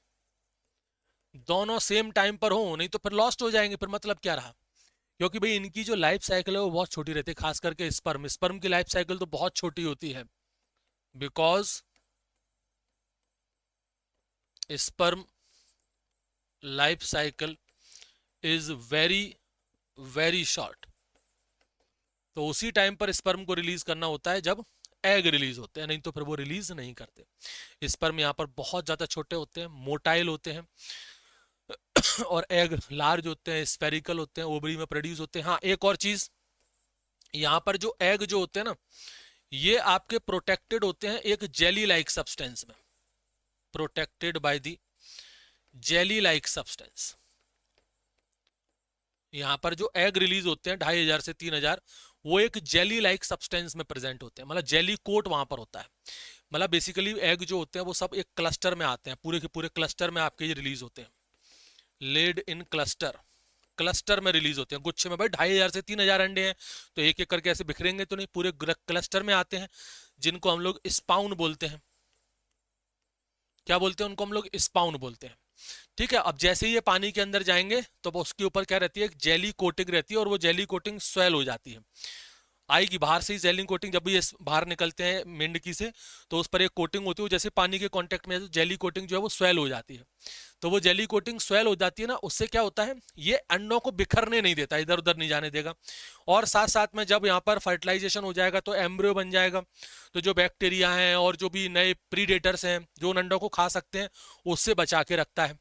दोनों सेम टाइम पर हो, नहीं तो फिर लॉस्ट हो जाएंगे, फिर मतलब क्या रहा? क्योंकि भाई इनकी जो लाइफ साइकिल है वो बहुत छोटी रहती है, खास करके स्पर्म, स्पर्म की लाइफ साइकिल तो बहुत छोटी होती है, because sperm life cycle is very very short. तो उसी टाइम पर स्पर्म को रिलीज करना होता है जब एग रिलीज होते हैं, नहीं तो फिर वो रिलीज नहीं करते। स्पर्म यहाँ पर बहुत ज्यादा छोटे होते हैं, मोटाइल होते हैं, और एग लार्ज होते हैं, स्फेरिकल होते हैं, ओवरी में प्रोड्यूस होते हैं। हाँ, एक और चीज, यहाँ पर जो एग जो होते हैं ना, ये आपके प्रोटेक्टेड होते हैं एक जेली लाइक सब्सटेंस में, protected by the jelly like substance. यहाँ पर जो एग रिलीज होते हैं 2500 से 3000, वो एक जेली लाइक सब्सटेंस में प्रेजेंट होते हैं, मतलब जेली कोट वहां पर होता है। मतलब बेसिकली एग जो होते हैं वो सब एक क्लस्टर में आते हैं, पूरे के पूरे क्लस्टर में आपके ये रिलीज होते हैं, लेड इन क्लस्टर, क्लस्टर में रिलीज होते हैं। गुच्छे में भाई 2500 से 3000 अंडे हैं, तो एक एक करके ऐसे बिखरेंगे तो नहीं, पूरे क्लस्टर में आते हैं, जिनको हम लोग स्पाउन बोलते हैं। क्या बोलते हैं उनको? हम लोग स्पाउन बोलते हैं। ठीक है, अब जैसे ही ये पानी के अंदर जाएंगे तो उसके ऊपर क्या रहती है? एक जेली कोटिंग रहती है, और वो जेली कोटिंग स्वेल हो जाती है, आएगी बाहर से ही जेली कोटिंग। जब भी ये बाहर निकलते हैं मेंढकी से तो उस पर एक कोटिंग होती है, जैसे पानी के कांटेक्ट में जेली कोटिंग जो है वो स्वेल हो जाती है। तो वो जेली कोटिंग स्वेल हो जाती है ना, उससे क्या होता है, ये अंडों को बिखरने नहीं देता, इधर उधर नहीं जाने देगा। और साथ साथ में जब यहाँ पर फर्टिलाइजेशन हो जाएगा तो एम्ब्रियो बन जाएगा, तो जो बैक्टीरिया हैं और जो भी नए प्रीडेटर्स हैं जो उन अंडों को खा सकते हैं, उससे बचा के रखता है।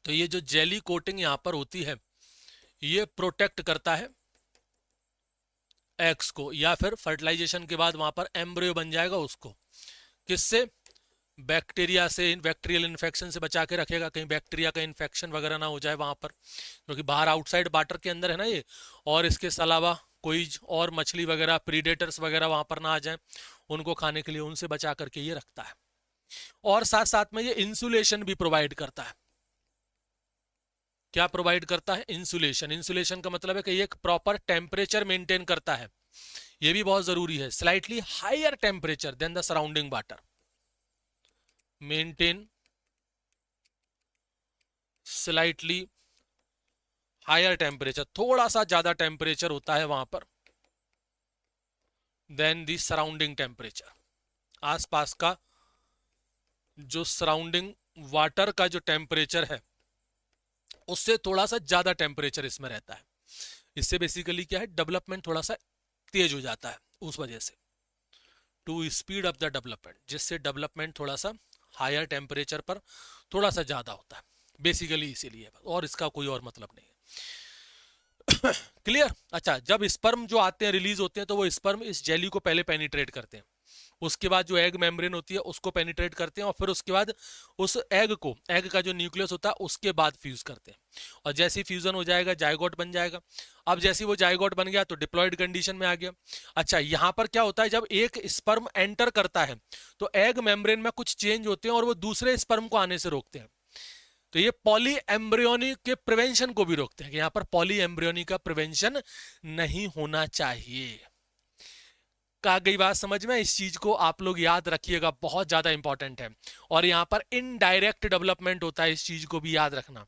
तो ये जो जेली कोटिंग यहाँ पर होती है, ये प्रोटेक्ट करता है एग्स को, या फिर फर्टिलाइजेशन के बाद वहां पर एम्ब्रियो बन जाएगा उसको, किससे? बैक्टीरिया से, बैक्टीरियल इन्फेक्शन से बचा के रखेगा, कहीं बैक्टीरिया का इन्फेक्शन वगैरह ना हो जाए वहां पर, क्योंकि बाहर आउटसाइड वाटर के अंदर है ना ये। और इसके अलावा कोई और मछली वगैरह, प्रीडेटर्स वगैरह वहां पर ना आ जाए उनको खाने के लिए, उनसे बचा करके ये रखता है। और साथ साथ में ये इंसुलेशन भी प्रोवाइड करता है। क्या प्रोवाइड करता है? इंसुलेशन। इंसुलेशन का मतलब है कि एक प्रॉपर टेम्परेचर मेंटेन करता है, ये भी बहुत जरूरी है। Slightly higher temperature than the surrounding water, maintain slightly higher temperature, थोड़ा सा ज्यादा टेम्परेचर होता है वहां पर देन द सराउंडिंग टेम्परेचर, आसपास का जो सराउंडिंग वाटर का जो टेम्परेचर है उससे थोड़ा सा ज्यादा टेम्परेचर इसमें रहता है। इससे बेसिकली क्या है, डेवलपमेंट थोड़ा सा तेज हो जाता है उस वजह से, to speed up the development, जिससे डेवलपमेंट थोड़ा सा हायर टेम्परेचर पर थोड़ा सा ज्यादा होता है, बेसिकली इसीलिए, और इसका कोई और मतलब नहीं है। क्लियर। अच्छा, जब स्पर्म जो आते हैं रिलीज होते हैं तो वो स्पर्म इस जेली को पहले पेनिट्रेट करते हैं, उसके बाद जो एग मेम्ब्रेन होती है उसको पेनिट्रेट करते हैं, और फिर उसके बाद उस एग को, एग का जो न्यूक्लियस होता है उसके बाद फ्यूज करते हैं, और जैसे ही फ्यूजन हो जाएगा जाइगोट बन जाएगा। अब जैसे वो जाइगोट बन गया तो डिप्लॉयड कंडीशन में आ गया। अच्छा, यहां पर क्या होता है, जब एक स्पर्म एंटर करता है तो एग मेम्ब्रेन में कुछ चेंज होते हैं और वो दूसरे स्पर्म को आने से रोकते हैं। तो ये पॉली एम्ब्रियोनी के प्रिवेंशन को भी रोकते हैं, कि यहां पर पॉली एम्ब्रियोनी का प्रिवेंशन नहीं होना चाहिए। कहा गई बात समझ में, इस चीज को आप लोग याद रखिएगा, बहुत ज्यादा इंपॉर्टेंट है। और यहाँ पर इनडायरेक्ट डेवलपमेंट होता है, इस चीज को भी याद रखना।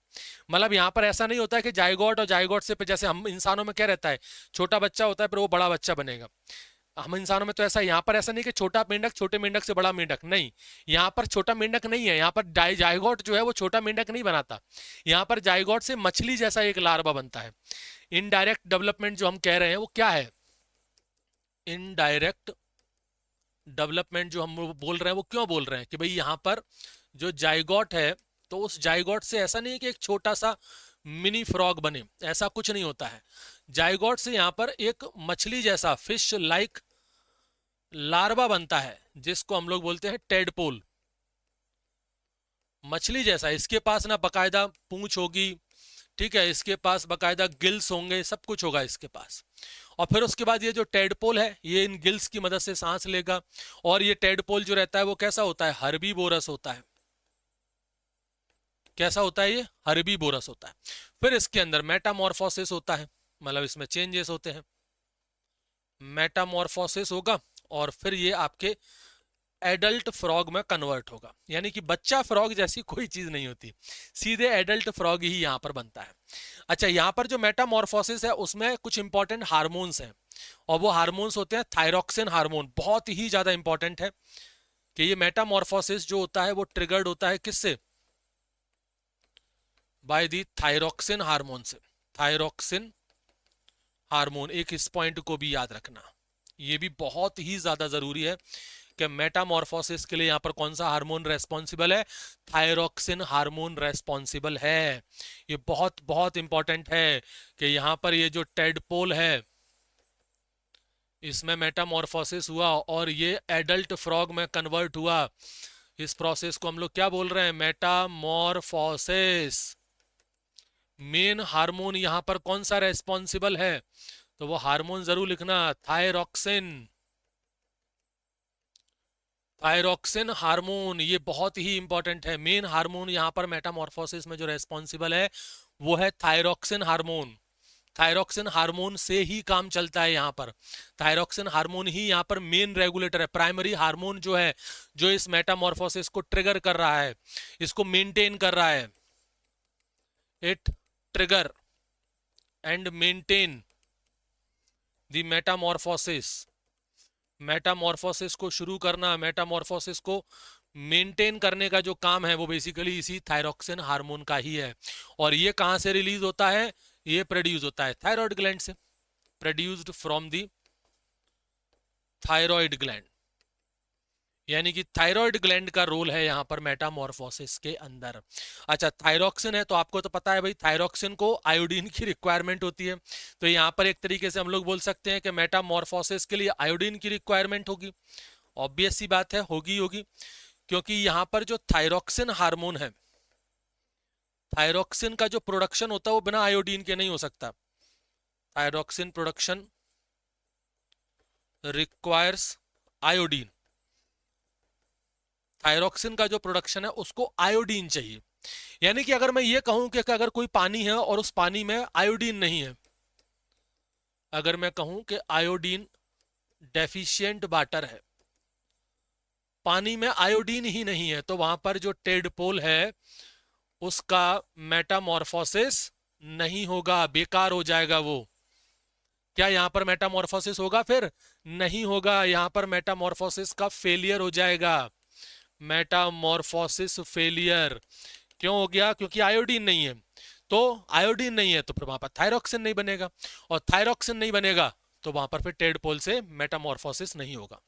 मतलब यहाँ पर ऐसा नहीं होता है कि जाइगोट और जाइगोट से, जैसे हम इंसानों में क्या रहता है, छोटा बच्चा होता है फिर वो बड़ा बच्चा बनेगा, हम इंसानों में तो ऐसा, यहाँ पर ऐसा नहीं कि छोटा मेंढक छोटे मेंढक से बड़ा मेंढक, नहीं, यहाँ पर छोटा मेंढक नहीं है, यहाँ पर जाइगोट जो है वो छोटा मेंढक नहीं बनाता, यहाँ पर जाइगोट से मछली जैसा एक लार्वा बनता है। इनडायरेक्ट डेवलपमेंट जो हम कह रहे हैं वो क्या है, इनडायरेक्ट डेवलपमेंट जो हम बोल रहे हैं वो क्यों बोल रहे हैं, कि भाई यहाँ पर जो जाइगोट है तो उस जाइगोट से ऐसा नहीं है कि एक छोटा सा मिनी फ्रॉग बने, ऐसा कुछ नहीं होता है। जाइगोट से यहाँ पर एक मछली जैसा फिश लाइक लार्वा बनता है, जिसको हम लोग बोलते हैं टेडपोल, मछली जैसा। इसके पास ना बकायदा पूंछ होगी, ठीक है, इसके पास बकायदा गिल्स होंगे, सब कुछ होगा इसके पास। और फिर उसके बाद ये जो टेडपोल है ये इन गिल्स की मदद से सांस लेगा, और ये टेडपोल जो रहता है वो कैसा होता है, हर्बीवोरस होता है। कैसा होता है ये, हर्बीवोरस होता है। फिर इसके अंदर मेटामॉर्फोसिस होता है, मतलब इसमें चेंजेस होते हैं, मेटामॉर्फोसिस होगा, और फिर ये आपके एडल्ट फ्रॉग में कन्वर्ट होगा। यानी कि बच्चा फ्रॉग जैसी कोई चीज नहीं होती, सीधे एडल्ट फ्रॉग ही यहां पर बनता है। अच्छा, यहां पर जो मेटामॉर्फोसिस है उसमें कुछ इंपॉर्टेंट हार्मोन्स हैं, और वो हार्मोन्स होते हैं थायरॉक्सिन हार्मोन, बहुत ही ज्यादा इंपॉर्टेंट है कि ये मेटामॉर्फोसिस जो होता है वो ट्रिगर्ड होता है किससे, बाय दी थायरॉक्सिन हार्मोन से। थायरॉक्सिन हार्मोन, एक इस पॉइंट को भी याद रखना, ये भी बहुत ही ज्यादा जरूरी है कि मेटामॉर्फोसिस के लिए यहां पर कौन सा हार्मोन रेस्पॉन्सिबल है, थायरॉक्सिन हार्मोन रेस्पॉन्सिबल है। ये बहुत बहुत इंपॉर्टेंट है कि यहां पर ये जो टेडपोल है इसमें मेटामॉर्फोसिस हुआ और ये एडल्ट फ्रॉग में कन्वर्ट हुआ, इस प्रोसेस को हम लोग क्या बोल रहे हैं, मेटामॉर्फोसिस। मेन हार्मोन यहां पर कौन सा रेस्पॉन्सिबल है, तो वो हार्मोन जरूर लिखना, थायरॉक्सिन। थायरॉक्सिन हार्मोन ये बहुत ही इंपॉर्टेंट है। मेन हार्मोन यहां पर मेटामॉर्फोसिस में जो रेस्पॉन्सिबल है वो है थायरॉक्सिन हार्मोन। थायरॉक्सिन हार्मोन से ही काम चलता है यहाँ पर, थायरॉक्सिन हार्मोन ही यहाँ पर मेन रेगुलेटर है, प्राइमरी हार्मोन जो है, जो इस मेटामॉर्फोसिस को ट्रिगर कर रहा है, इसको मेंटेन कर रहा है। It trigger and maintain the Metamorphosis, Metamorphosis को शुरू करना, मेटामॉर्फोसिस को मेंटेन करने का जो काम है वो बेसिकली इसी थायरॉक्सिन हार्मोन का ही है। और ये कहां से रिलीज होता है, ये प्रोड्यूस होता है थायराइड ग्लैंड से, produced from the thyroid gland. यानी कि थायराइड ग्लैंड का रोल है यहां पर मेटामॉर्फोसिस के अंदर। अच्छा, थायरॉक्सिन है तो आपको तो पता है भाई, थायरॉक्सिन को आयोडीन की रिक्वायरमेंट होती है, तो यहां पर एक तरीके से हम लोग बोल सकते हैं कि मेटामॉर्फोसिस के लिए आयोडीन की रिक्वायरमेंट होगी। ऑब्वियस सी बात है, होगी होगी, क्योंकि यहां पर जो थायरॉक्सिन हार्मोन है, थायरॉक्सिन का जो प्रोडक्शन होता है वो बिना आयोडीन के नहीं हो सकता। Thyroxine production requires iodine, thyroxine का जो प्रोडक्शन है उसको आयोडीन चाहिए। यानी कि अगर मैं ये कहूं कि अगर कोई पानी है और उस पानी में आयोडीन नहीं है, अगर मैं कहूं कि आयोडीन डेफिशिएंट वाटर है, पानी में आयोडीन ही नहीं है, तो वहां पर जो टेडपोल है उसका मेटामॉर्फोसिस नहीं होगा, बेकार हो जाएगा वो। क्या यहां पर मेटामॉर्फोसिस होगा, फिर नहीं होगा, यहां पर मेटामॉर्फोसिस का फेलियर हो जाएगा, मेटामॉर्फोसिस फेलियर। क्यों हो गया? क्योंकि आयोडीन नहीं है। तो आयोडीन नहीं है तो फिर वहां पर थायरोक्सिन नहीं बनेगा, और थायरोक्सिन नहीं बनेगा तो वहां पर फिर टेडपोल से मेटामॉर्फोसिस नहीं होगा।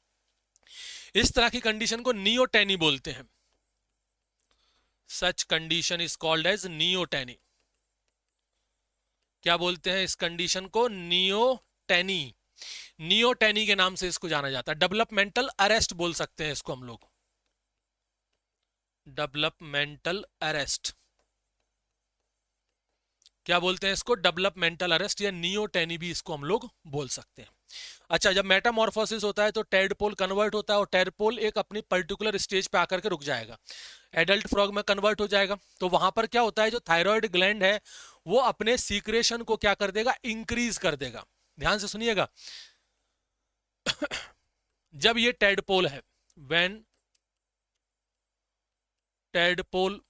इस तरह की कंडीशन को नियोटेनी बोलते हैं। Such condition is called as neoteny. क्या बोलते हैं इस कंडीशन को? नियोटेनी। नियोटेनी के नाम से इसको जाना जाता है। डेवलपमेंटल अरेस्ट बोल सकते हैं इसको हम लोग, डेवलपमेंटल अरेस्ट। क्या बोलते हैं इसको? डेवलपमेंटल अरेस्ट, या नियोटेनी भी इसको हम लोग बोल सकते हैं। अच्छा, जब मेटामॉर्फोसिस होता है तो टेडपोल कन्वर्ट होता है, और टेडपोल एक अपनी पर्टिकुलर स्टेज पे आकर के रुक जाएगा, एडल्ट फ्रॉग में कन्वर्ट हो जाएगा। तो वहां पर क्या होता है, जो थायराइड ग्लैंड है वो अपने सीक्रेशन को क्या कर देगा? इंक्रीज कर देगा। ध्यान से सुनिएगा। जब ये टेडपोल है, when tadpole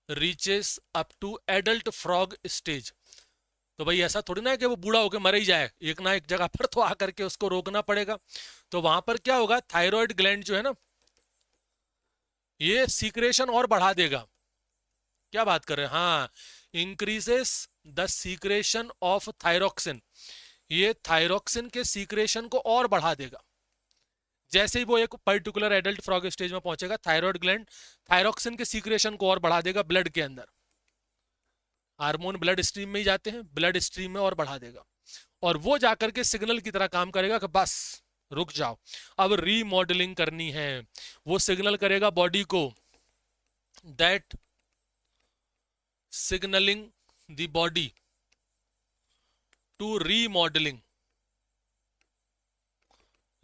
reaches up to adult frog stage, तो भाई ऐसा थोड़ी ना है कि वो बूढ़ा होकर मर ही जाए, एक ना एक जगह पर तो आकर के उसको रोकना पड़ेगा। तो वहां पर क्या होगा, थायराइड ग्लैंड जो है ना, ये सीक्रेशन और बढ़ा देगा। क्या बात कर रहे हैं? हाँ, increases the secretion of thyroxine. ये थायरोक्सिन के सीक्रेशन को और बढ़ा देगा। जैसे ही वो एक पर्टिकुलर एडल्ट फ्रॉग स्टेज में पहुंचेगा, थायराइड ग्लैंड थायरोक्सिन के सीक्रेशन को और बढ़ा देगा ब्लड के अंदर। हार्मोन ब्लड स्ट्रीम में ही जाते हैं, ब्लड स्ट्रीम में और बढ़ा देगा, और वो जाकर के सिग्नल की तरह काम करेगा कि बस रुक जाओ, अब रीमॉडलिंग करनी है। वो सिग्नल करेगा बॉडी को, that signalling the body to remodelling,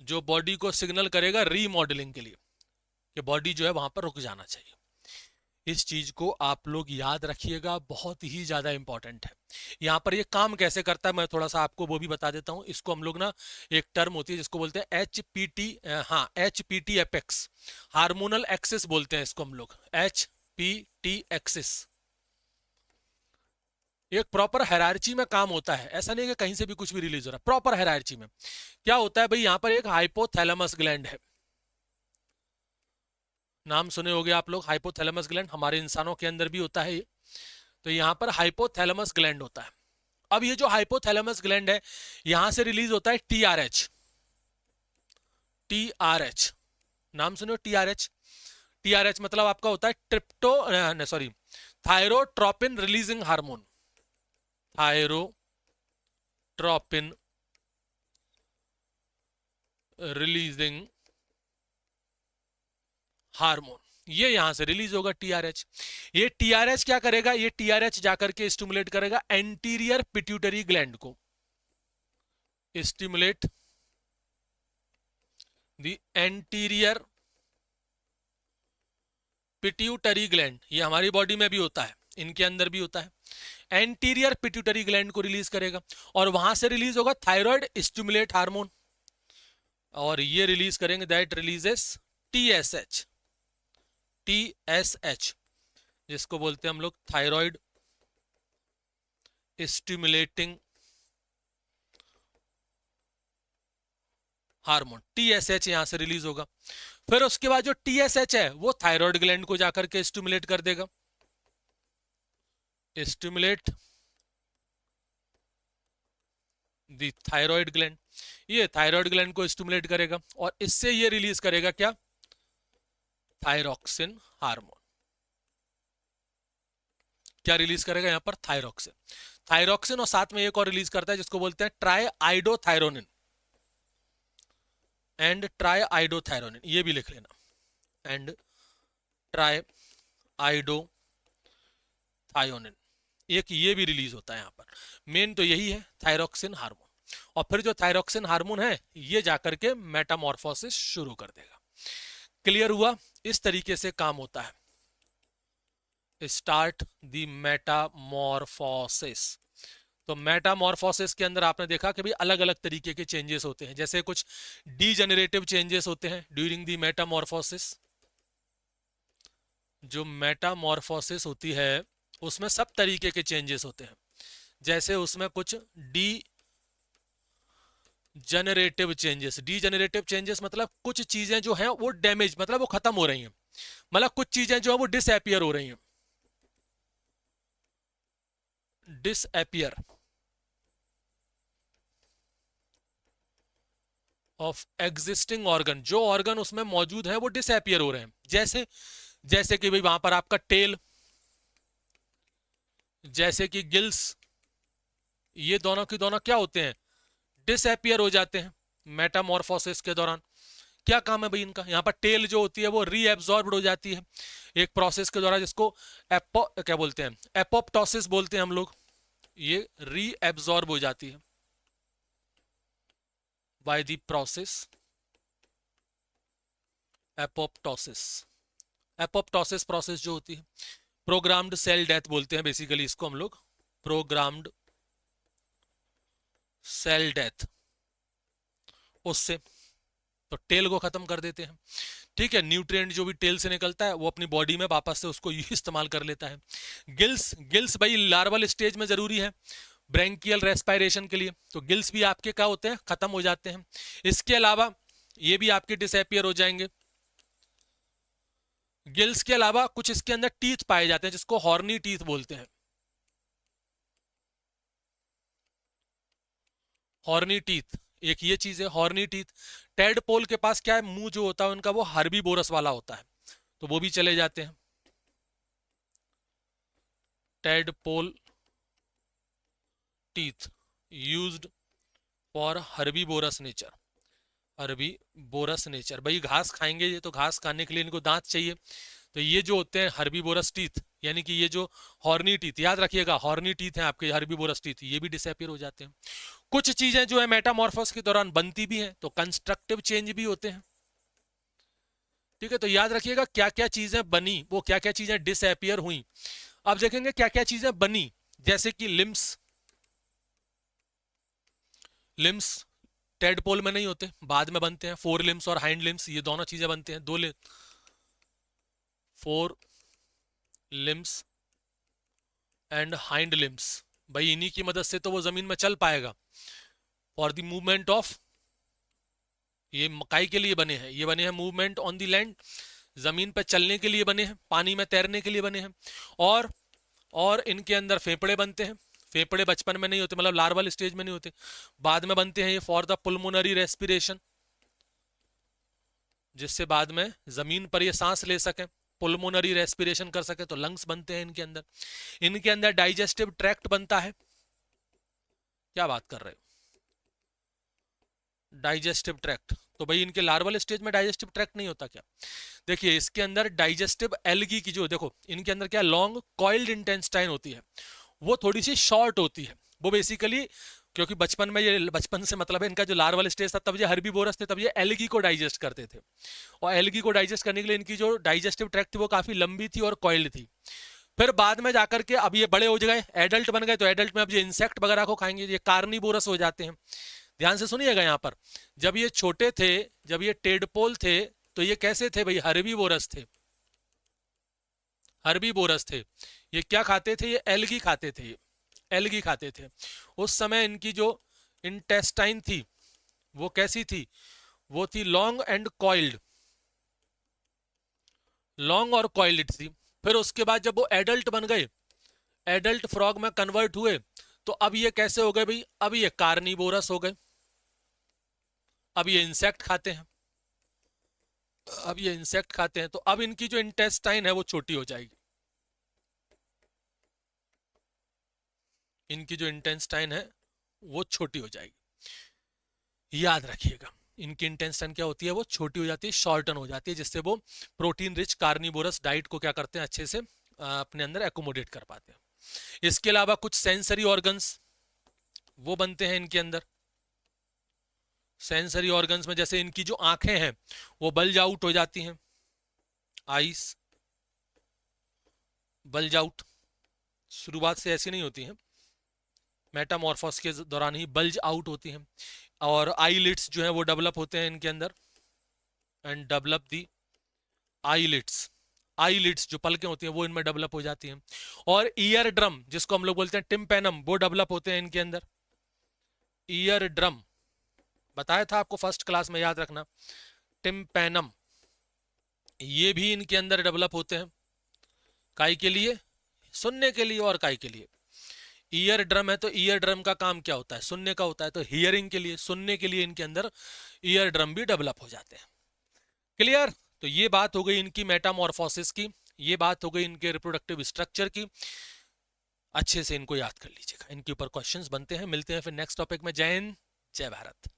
जो बॉडी को सिग्नल करेगा रीमॉडलिंग के लिए कि बॉडी जो है वहां पर रुक जाना चाहिए। इस चीज को आप लोग याद रखिएगा, बहुत ही ज्यादा इंपॉर्टेंट है। यहाँ पर ये काम कैसे करता है मैं थोड़ा सा आपको वो भी बता देता हूँ। इसको हम लोग ना, एक टर्म होती है जिसको बोलते हैं HPT, हाँ HPT एपेक्स, हार्मोनल एक्सिस बोलते हैं इसको हम लोग, HPT एक्सिस। एक प्रॉपर हायरार्ची में काम होता है, ऐसा नहीं कि कहीं से भी कुछ भी रिलीज हो रहा है, प्रॉपर हायरार्ची में। क्या होता है भाई, यहाँ पर एक हाइपोथैलेमस ग्लैंड है, नाम सुने होंगे आप लोग, हाइपोथैलेमस ग्लैंड हमारे इंसानों के अंदर भी होता है ये। तो यहाँ पर हाइपोथैलेमस ग्लैंड होता है। अब ये जो हाइपोथैलेमस ग्लैंड है, यहां से रिलीज होता है TRH। TRH नाम सुनो, TRH। TRH मतलब आपका होता है ट्रिप्टो sorry thyrotropin releasing hormone, thyrotropin releasing hormone, ये यहां से रिलीज होगा TRH। ये TRH क्या करेगा, ये TRH जाकर के स्टिमुलेट करेगा एंटीरियर पिट्यूटरी ग्लैंड को, stimulate the anterior pituitary gland. ये हमारी बॉडी में भी होता है, इनके अंदर भी होता है। एंटीरियर पिट्यूटरी ग्लैंड को रिलीज करेगा, और वहां से रिलीज होगा थायराइड स्टिमुलेट हार्मोन, और ये रिलीज करेंगे, दैट रिलीजेस TSH। TSH जिसको बोलते हैं हम लोग थायराइड स्टिमुलेटिंग हार्मोन, TSH यहां से रिलीज होगा। फिर उसके बाद जो TSH है वो थायराइड ग्लैंड को जाकर के स्टिमुलेट कर देगा, स्टिमुलेट दी थायराइड ग्लैंड। ये थायराइड ग्लैंड को स्टिमुलेट करेगा, और इससे ये रिलीज करेगा क्या, थायरोक्सिन हार्मोन। क्या रिलीज करेगा यहाँ पर, थायरोक्सिन। थायरोक्सिन, और साथ में एक और रिलीज करता है जिसको बोलते हैं try iodothyronine, and try iodothyronine, ये भी लिख लेना, एंड ट्राई आइडोथायोनिन, एक ये भी रिलीज होता है यहाँ पर। मेन तो यही है, थायरोक्सिन हार्मोन। और फिर जो थायरोक्सिन हार्मोन है ये जाकर के मेटामॉर्फोसिस शुरू कर देगा। क्लियर हुआ? इस तरीके से काम होता है। Start the Metamorphosis. तो मेटामॉर्फोसिस के अंदर आपने देखा कि भाई अलग अलग तरीके के चेंजेस होते हैं, जैसे कुछ डीजेनरेटिव चेंजेस होते हैं ड्यूरिंग द मेटामॉर्फोसिस। जो मेटामॉर्फोसिस होती है उसमें सब तरीके के चेंजेस होते हैं, जैसे उसमें कुछ D generative changes, degenerative changes मतलब कुछ चीजें जो हैं वो डैमेज, मतलब वो खत्म हो रही हैं, मतलब कुछ चीजें जो है वो डिसअपियर हो रही हैं, डिसअपियर ऑफ एग्जिस्टिंग ऑर्गन, जो ऑर्गन उसमें मौजूद है वो डिसअपियर हो रहे हैं। जैसे जैसे कि भाई वहां पर आपका टेल, जैसे कि गिल्स, ये दोनों की दोनों क्या होते हैं, डिसअपियर हो जाते हैं मेटामॉर्फोसिस के दौरान। क्या काम है भाई इनका, यहाँ पर टेल जो होती है वो रीएब्सॉर्ब्ड हो जाती है एक प्रोसेस के द्वारा, जिसको क्या बोलते हैं, एपोप्टोसिस बोलते हैं हम लोग। ये रीएब्सॉर्ब हो जाती है by the process apoptosis. Apoptosis process जो होती है, प्रोग्राम्ड सेल डेथ बोलते हैं बेसिकली इसको हम लोग, प्रोग्राम्ड सेल डेथ, उससे तो टेल को खत्म कर देते हैं। ठीक है, न्यूट्रिएंट जो भी टेल से निकलता है वो अपनी बॉडी में वापस से उसको इस्तेमाल कर लेता है। गिल्स, गिल्स भाई लार्वल स्टेज में जरूरी है ब्रैंकियल रेस्पिरेशन के लिए, तो गिल्स भी आपके क्या होते हैं, खत्म हो जाते हैं। इसके अलावा ये भी आपके डिसअपियर हो जाएंगे। गिल्स के अलावा कुछ इसके अंदर टीथ पाए जाते हैं जिसको हॉर्नी टीथ बोलते हैं, हॉर्नी टीथ, एक ये चीज है हॉर्नी टीथ। टेडपोल के पास क्या है, मुंह जो होता है उनका वो हर्बीवोरस वाला होता है, तो वो भी चले जाते हैं। Tadpole teeth used for herbivorous nature, herbivorous nature, भाई घास खाएंगे ये, तो घास खाने के लिए इनको दांत चाहिए, तो ये जो होते हैं हर्बीवोरस टीथ, यानी कि ये जो हॉर्नी टीथ, याद रखिएगा हॉर्नी टीथ हैं आपके हर्बीवोरस टीथ, ये भी डिसअपियर हो जाते हैं। कुछ चीजें जो है मेटामॉर्फोस के दौरान बनती भी हैं, तो कंस्ट्रक्टिव चेंज भी होते हैं। ठीक है, तो याद रखिएगा क्या क्या चीजें बनी, वो क्या क्या चीजें डिसअपियर हुई। अब देखेंगे क्या क्या चीजें बनी, जैसे कि लिम्स, लिम्स टेडपोल में नहीं होते, बाद में बनते हैं, फोर लिम्स और हाइंड लिम्स, ये दोनों चीजें बनते हैं, दो four limbs and hind limbs, भाई इन्हीं की मदद से तो वो जमीन में चल पाएगा। फॉर द मूवमेंट ऑफ, ये मकाई के लिए बने हैं, ये बने हैं मूवमेंट ऑन द लैंड, जमीन पर चलने के लिए बने हैं, पानी में तैरने के लिए बने हैं। और और इनके अंदर फेफड़े बनते हैं, फेफड़े बचपन में नहीं होते, मतलब लार्वल स्टेज में नहीं होते, बाद में बनते हैं ये फॉर द पुल्मोनरी रेस्पिरेशन, जिससे बाद में जमीन पर ये सांस ले सके, पुल्मोनरी रेस्पिरेशन कर सके, तो लंग्स बनते हैं इनके अंदर। इनके अंदर डाइजेस्टिव ट्रैक्ट बनता है, क्या बात कर रहे हो, डाइजेस्टिव ट्रैक्ट, तो भाई इनके लार्वल स्टेज में डाइजेस्टिव ट्रैक्ट नहीं होता क्या, देखिए इसके अंदर डाइजेस्टिव एल्गी की जो, देखो इनके अंदर क्या लॉन्ग कॉइल्ड इंटेस्टाइन होती है, वो थोड़ी सी शॉर्ट होती है, वो बेसिकली क्योंकि बचपन में ये, बचपन से मतलब है इनका जो लार्वल स्टेज था तब ये हर्बीवोरस थे, तब ये एल्गी को डाइजेस्ट करते थे, और एल्गी को डाइजेस्ट करने के लिए इनकी जो डाइजेस्टिव ट्रैक्ट थी वो काफी लंबी थी और कॉइल्ड थी। फिर बाद में जाकर के अब ये बड़े हो गए, एडल्ट बन गए, तो एडल्ट में अब ये इंसेक्ट वगैरह को खाएंगे, ये कार्निवोरस हो जाते हैं। ध्यान से सुनिएगा यहाँ पर, जब ये छोटे थे, जब ये टेडपोल थे, तो ये कैसे थे भाई, हर्बीवोरस थे, हर्बीवोरस थे। ये क्या खाते थे, ये एल्गी खाते थे, ये एल्गी खाते थे। उस समय इनकी जो इंटेस्टाइन थी वो कैसी थी, वो थी लॉन्ग एंड कॉइल्ड, लॉन्ग और कॉइल्ड थी। फिर उसके बाद जब वो एडल्ट बन गए, एडल्ट फ्रॉग में कन्वर्ट हुए, तो अब ये कैसे हो गए भाई, अब ये कार्निवोरस हो गए, अब ये इंसेक्ट खाते हैं, अब ये इंसेक्ट खाते हैं, तो अब इनकी जो इंटेस्टाइन है वो छोटी हो जाएगी, इनकी जो इंटेस्टाइन है वो छोटी हो जाएगी, याद रखिएगा इनकी इंटेस्टाइन क्या होती है, वो छोटी हो जाती है, शॉर्टन हो जाती है, जिससे वो प्रोटीन रिच कार्निवोरस डाइट को क्या करते हैं, अच्छे से अपने अंदर एकोमोडेट कर पाते हैं। इसके अलावा कुछ सेंसरी ऑर्गन्स वो बनते हैं इनके अंदर, सेंसरी ऑर्गन्स में जैसे इनकी जो आंखें हैं वो बल्ज आउट हो जाती हैं, आईज बल्ज आउट, शुरुआत से ऐसी नहीं होती हैं, मेटामॉर्फोस के दौरान ही बल्ज आउट होती हैं। और आईलिड्स जो है वो डेवलप होते हैं इनके अंदर, and develop the eyelids, eyelids जो पलकें होती हैं वो इनमें डेवलप हो जाती हैं। और ईयर ड्रम जिसको हम लोग बोलते हैं टिम्पेनम, वो डेवलप होते हैं इनके अंदर, ईयर ड्रम बताया था आपको फर्स्ट क्लास में, याद रखना। टिम्पैनम, ये भी इनके अंदर डेवलप होते हैं। काई के लिए? सुनने के लिए। और काई के लिए? ईयर ड्रम है तो ईयर ड्रम का काम क्या होता है? सुनने का होता है। तो हियरिंग के लिए, सुनने के लिए इनके अंदर ईयर ड्रम भी डेवलप हो जाते हैं। क्लियर? तो ये बात हो गई इनकी मेटामॉर्फोसिस की, ये बात हो गई इनके रिप्रोडक्टिव स्ट्रक्चर की। अच्छे से इनको याद कर लीजिएगा, इनके ऊपर क्वेश्चंस बनते हैं। मिलते हैं फिर नेक्स्ट टॉपिक में। जय हिंद, जय भारत।